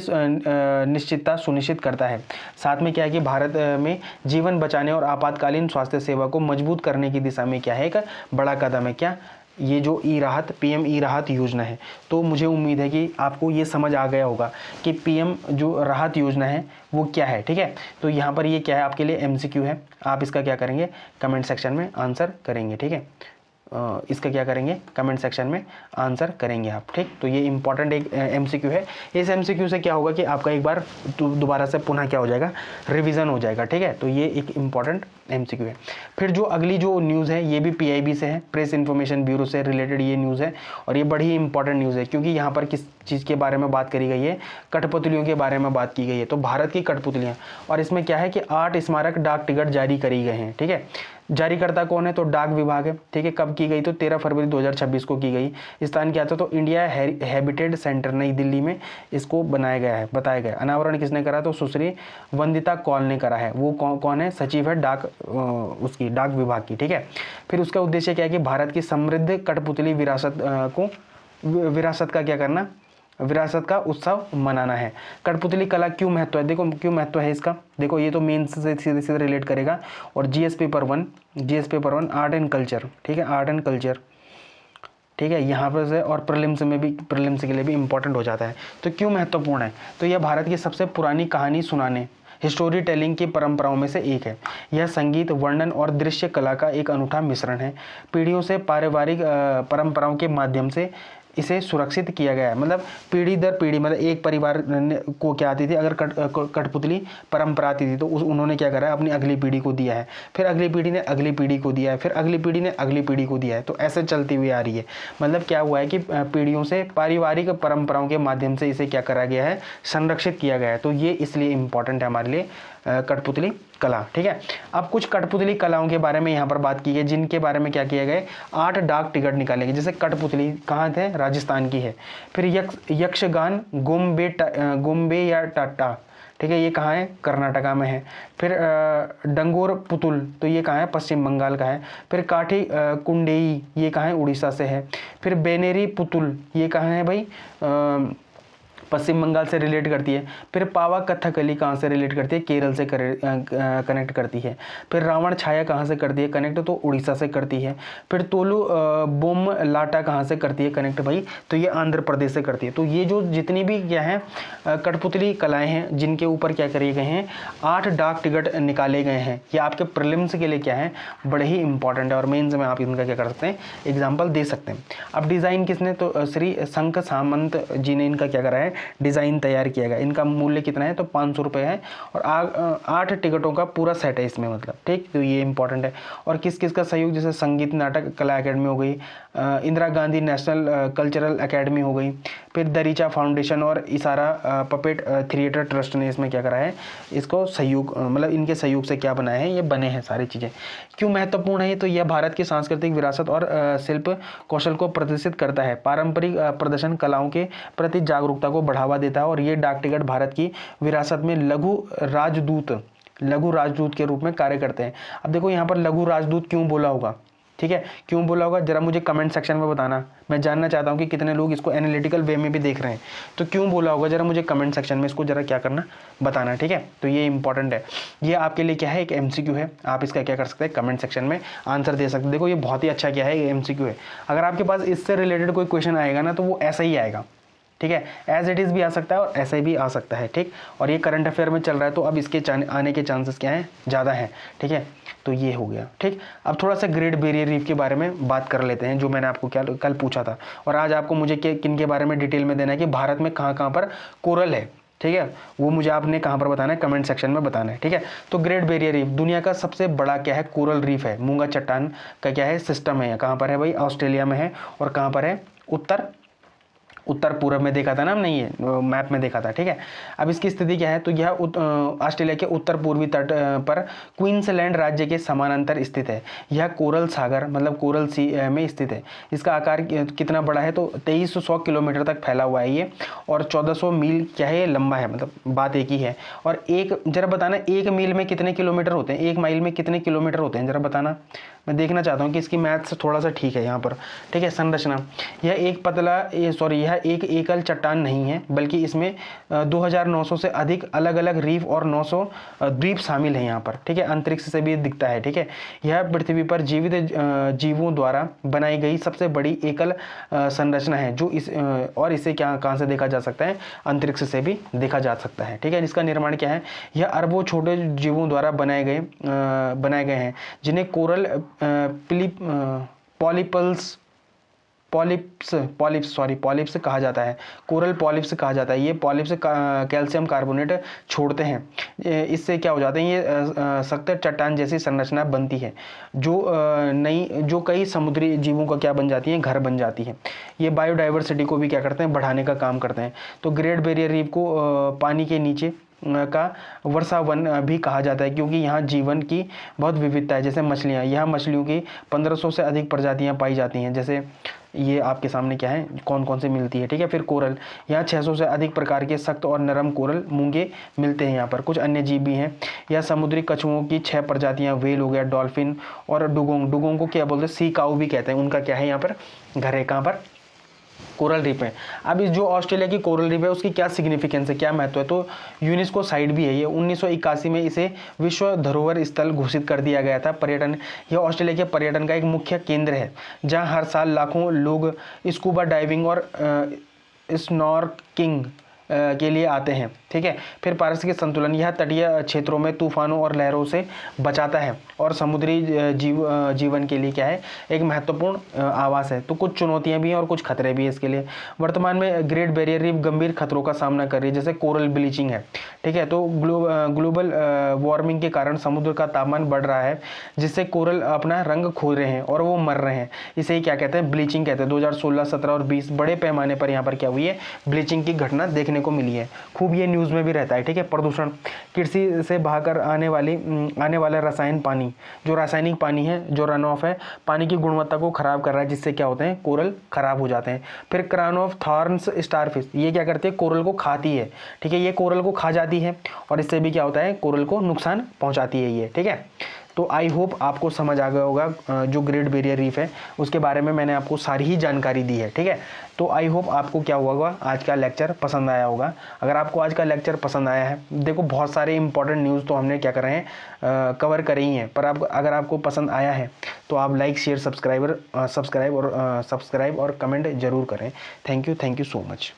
निश्चितता सुनिश्चित करता है। साथ में क्या है कि भारत में जीवन बचाने और आपातकालीन स्वास्थ्य सेवा को मजबूत करने की दिशा में क्या है, एक बड़ा कदम है। क्या, ये जो ई राहत, पीएम ई राहत योजना है। तो मुझे उम्मीद है कि आपको ये समझ आ गया होगा कि पीएम जो राहत योजना है वो क्या है, ठीक है। तो यहाँ पर ये क्या है, आपके लिए एमसीक्यू है, आप इसका क्या करेंगे, कमेंट सेक्शन में आंसर करेंगे, ठीक है। इसका क्या करेंगे, कमेंट सेक्शन में आंसर करेंगे आप, ठीक। तो ये इंपॉर्टेंट एक एमसीक्यू है। इस एमसीक्यू से क्या होगा कि आपका एक बार दोबारा से पुनः क्या हो जाएगा, रिवीजन हो जाएगा, ठीक है। तो ये एक इंपॉर्टेंट एमसीक्यू है। फिर जो अगली जो न्यूज़ है ये भी पीआईबी से है, प्रेस इन्फॉर्मेशन ब्यूरो से रिलेटेड ये न्यूज़ है, और ये बड़ी ही इंपॉर्टेंट न्यूज़ है क्योंकि यहाँ पर किस चीज़ के बारे में बात करी गई है, कठपुतलियों के बारे में बात की गई है। तो भारत की कठपुतलियाँ, और इसमें क्या है कि 8 स्मारक डाक टिकट जारी करी गए हैं, ठीक है। जारीकर्ता कौन है, तो डाक विभाग है, ठीक है। कब की गई, तो 13 फरवरी 2026 को की गई। स्थान क्या था, तो इंडिया हैबिटेट सेंटर नई दिल्ली में इसको बनाया गया है, बताया गया। अनावरण किसने करा, तो सुश्री वंदिता कौल ने करा है। वो कौन है, सचिव है डाक उसकी डाक विभाग की, ठीक है। फिर उसका उद्देश्य क्या है कि भारत की समृद्ध कठपुतली विरासत का क्या करना, विरासत का उत्सव मनाना है। कठपुतली कला क्यों महत्व है, देखो क्यों महत्व है इसका, देखो ये तो मेंस से सीधे सीधे रिलेट करेगा। और GS paper one art and culture, ठीक है, आर्ट एंड कल्चर, ठीक है, यहाँ पर से, और प्रीलिम्स के लिए भी इंपॉर्टेंट हो जाता है। तो क्यों महत्वपूर्ण है, तो यह भारत की सबसे पुरानी कहानी सुनाने, हिस्टोरी टेलिंग की परंपराओं में से एक है। यह संगीत, वर्णन और दृश्य कला का एक अनूठा मिश्रण है। पीढ़ियों से पारिवारिक परंपराओं के माध्यम से इसे सुरक्षित किया गया है। मतलब पीढ़ी दर पीढ़ी, मतलब एक परिवार को क्या आती थी, अगर कठपुतली परंपरा आती थी तो उन्होंने क्या करा है, अपनी अगली पीढ़ी को दिया है, फिर अगली पीढ़ी ने अगली पीढ़ी को दिया है, फिर अगली पीढ़ी ने अगली पीढ़ी को दिया है। तो ऐसे चलती हुई आ रही है। मतलब क्या हुआ है कि पीढ़ियों से पारिवारिक परंपराओं के माध्यम से इसे क्या करा गया है, संरक्षित किया गया है। तो ये इसलिए इंपॉर्टेंट है हमारे लिए कठपुतली कला, ठीक है। अब कुछ कठपुतली कलाओं के बारे में यहाँ पर बात की है, जिनके बारे में क्या किया गया, 8 डाक टिकट निकाले गए। जैसे कठपुतली कहाँ थे, राजस्थान की है। फिर यक्षगान गोम्बे या टाटा, ठीक है, ये कहाँ है, कर्नाटका में है। फिर डंगोर पुतुल, तो ये कहाँ है, पश्चिम बंगाल का है। फिर काठी कुंडेई, ये कहाँ है, उड़ीसा से है। फिर बेनेरी पुतुल, ये कहाँ है भाई, पश्चिम बंगाल से रिलेट करती है। फिर पावा कथकली कहाँ से रिलेट करती है, केरल से कनेक्ट करती है। फिर रावण छाया कहाँ से करती है कनेक्ट, तो उड़ीसा से करती है। फिर तोलू बोम लाटा कहाँ से करती है कनेक्ट भाई, तो ये आंध्र प्रदेश से करती है। तो ये जो जितनी भी क्या है कठपुतली कलाएं हैं, जिनके ऊपर क्या करे गए हैं, 8 डाक टिकट निकाले गए हैं। ये आपके प्रीलिम्स के लिए क्या है, बड़े ही इंपॉर्टेंट है, और मेंस में आप इनका क्या कर सकते हैं, एग्जाम्पल दे सकते हैं। अब डिज़ाइन किसने, तो श्री शंख सामंत जी ने इनका क्या करा है, डिज़ाइन तैयार किया गया। इनका मूल्य कितना है, तो 500 रुपये है, और 8 टिकटों का पूरा सेट है इसमें, मतलब ठीक। तो ये इंपॉर्टेंट है। और किस किस का सहयोग, जैसे संगीत नाटक कला अकेडमी हो गई, Indira Gandhi national cultural academy हो गई, फिर दरीचा फाउंडेशन और इशारा पपेट थिएटर ट्रस्ट ने इसमें क्या करा है, इसको सहयोग, मतलब इनके सहयोग से क्या बनाए हैं, ये बने हैं सारी चीज़ें। क्यों महत्वपूर्ण है, तो यह भारत की सांस्कृतिक विरासत और शिल्प कौशल को प्रदर्शित करता है, पारंपरिक प्रदर्शन कलाओं के प्रति जागरूकता को बढ़ावा देता है, और ये डाक टिकट भारत की विरासत में लघु राजदूत के रूप में कार्य करते हैं। अब देखो यहाँ पर लघु राजदूत क्यों बोला होगा, ठीक है, क्यों बोला होगा जरा मुझे कमेंट सेक्शन में बताना, मैं जानना चाहता हूँ कि कितने लोग इसको एनालिटिकल वे में भी देख रहे हैं। तो क्यों बोला होगा जरा मुझे कमेंट सेक्शन में इसको जरा क्या करना, बताना। ठीक है, तो ये इंपॉर्टेंट है, ये आपके लिए क्या है, एक MCQ है, आप इसका क्या कर सकते हैं, कमेंट सेक्शन में आंसर दे सकते हैं। देखो ये बहुत ही अच्छा क्या है, ये MCQ है। अगर आपके पास इससे रिलेटेड कोई क्वेश्चन आएगा ना तो वो ऐसा ही आएगा। ठीक है, एज इट इज़ भी आ सकता है और ऐसे भी आ सकता है। ठीक, और ये करंट अफेयर में चल रहा है तो अब इसके आने के चांसेस क्या हैं, ज़्यादा हैं। ठीक है, तो ये हो गया। ठीक, अब थोड़ा सा ग्रेट बैरियर रीफ के बारे में बात कर लेते हैं, जो मैंने आपको क्या कल पूछा था। और आज आपको मुझे किन के बारे में डिटेल में देना है कि भारत में कहाँ कहाँ पर कोरल है। ठीक है, वो मुझे आपने कहाँ पर बताना है, कमेंट सेक्शन में बताना है। ठीक है, तो ग्रेट बैरियर रीफ दुनिया का सबसे बड़ा क्या है, कोरल रीफ है, मूंगा चट्टान का क्या है, सिस्टम है। कहाँ पर है भाई, ऑस्ट्रेलिया में है। और कहाँ पर है, उत्तर पूर्व में देखा था ना हमने, ये मैप में देखा था। ठीक है, अब इसकी स्थिति क्या है, तो यह ऑस्ट्रेलिया के उत्तर पूर्वी तट पर क्वींसलैंड राज्य के समानांतर स्थित है। यह कोरल सागर मतलब कोरल सी में स्थित है। इसका आकार कितना बड़ा है, तो 2300 किलोमीटर तक फैला हुआ है ये, और 1400 मील क्या है, लंबा है, मतलब बात एक ही है। और एक जरा बताना, 1 मील में कितने किलोमीटर होते हैं, 1 माइल में कितने किलोमीटर होते हैं, जरा बताना। मैं देखना चाहता हूँ कि इसकी मैथ्स थोड़ा सा ठीक है यहाँ पर। ठीक है, संरचना, यह एक एकल चट्टान नहीं है, बल्कि इसमें 2900 से अधिक अलग अलग रीफ और 900 द्वीप शामिल हैं यहाँ पर। ठीक है, अंतरिक्ष से भी दिखता है। ठीक है, यह पृथ्वी पर जीवित जीवों द्वारा बनाई गई सबसे बड़ी एकल संरचना है, जो और इसे कहाँ से देखा जा सकता है, अंतरिक्ष से भी देखा जा सकता है। ठीक है, इसका निर्माण क्या है, यह अरबों छोटे जीवों द्वारा बनाए गए हैं, जिन्हें कोरल पॉलिप्स कहा जाता है। कोरल पॉलिप्स कहा जाता है। ये पॉलिप्स कैल्शियम कार्बोनेट छोड़ते हैं, इससे क्या हो जाते हैं, ये सख्त चट्टान जैसी संरचना बनती है, जो कई समुद्री जीवों का क्या बन जाती है, घर बन जाती है। ये बायोडाइवर्सिटी को भी क्या करते हैं, बढ़ाने का काम करते हैं। तो ग्रेट बैरियर रीफ को पानी के नीचे का वर्षावन भी कहा जाता है, क्योंकि यहाँ जीवन की बहुत विविधता है। जैसे मछलियाँ, यहाँ मछलियों की 1500 से अधिक प्रजातियाँ पाई जाती हैं। जैसे ये आपके सामने क्या है, कौन कौन से मिलती है। ठीक है, फिर कोरल, यहाँ 600 से अधिक प्रकार के सख्त और नरम कोरल मूंगे मिलते हैं यहाँ पर। कुछ अन्य जीव भी हैं, यह समुद्री कछुओं की 6 प्रजातियाँ, व्हेल हो गया, डॉल्फिन और डुगोंग को क्या बोलते हैं, सी काऊ भी कहते हैं। उनका क्या है यहाँ पर घर है, कहाँ पर, कोरल रीफ है। अब इस जो ऑस्ट्रेलिया की कोरल रीफ है उसकी क्या सिग्निफिकेंस है, क्या महत्व है, तो यूनेस्को साइट भी है ये। 1981 में इसे विश्व धरोहर स्थल घोषित कर दिया गया था। पर्यटन, यह ऑस्ट्रेलिया के पर्यटन का एक मुख्य केंद्र है, जहां हर साल लाखों लोग स्कूबा डाइविंग और स्नॉर्किंग के लिए आते हैं। ठीक है, फिर पारिस्थितिक संतुलन, यह तटीय क्षेत्रों में तूफानों और लहरों से बचाता है और समुद्री जीवन के लिए क्या है, एक महत्वपूर्ण आवास है। तो कुछ चुनौतियां भी हैं और कुछ खतरे भी हैं इसके लिए। वर्तमान में ग्रेट बैरियर रीफ गंभीर खतरों का सामना कर रही है, जैसे कोरल ब्लीचिंग है। ठीक है, तो ग्लोबल वार्मिंग के कारण समुद्र का तापमान बढ़ रहा है, जिससे कोरल अपना रंग खो रहे हैं और वो मर रहे हैं। इसे ही क्या कहते हैं, ब्लीचिंग कहते हैं। 2016, 17 और 20 बड़े पैमाने पर यहाँ पर क्या हुई है, ब्लीचिंग की घटना देखने को मिली है। खूब ये न्यूज़ में भी रहता है। ठीक है, प्रदूषण, कृषि से बहाकर आने वाला रसायन पानी, जो रासायनिक पानी है, जो रन ऑफ है, पानी की गुणवत्ता को खराब कर रहा है, जिससे क्या होते हैं, कोरल खराब हो जाते हैं। फिर क्रॉन ऑफ थॉर्न्स स्टारफिश, ये क्या करती है, कोरल को खाती है। ठीक है, ये कोरल को खा जाती है और इससे भी क्या होता है, कोरल को नुकसान पहुंचाती है ये। ठीक है, तो आई होप आपको समझ आ गया होगा जो ग्रेट बैरियर रीफ है उसके बारे में मैंने आपको सारी ही जानकारी दी है। ठीक है, तो आई होप आपको क्या हुआ होगा, आज का लेक्चर पसंद आया होगा। अगर आपको आज का लेक्चर पसंद आया है, देखो बहुत सारे इंपॉर्टेंट न्यूज़ तो हमने क्या कर रहे हैं, कवर करी ही हैं, पर अगर आपको पसंद आया है तो आप लाइक, शेयर, सब्सक्राइब और कमेंट जरूर करें। Thank you so much.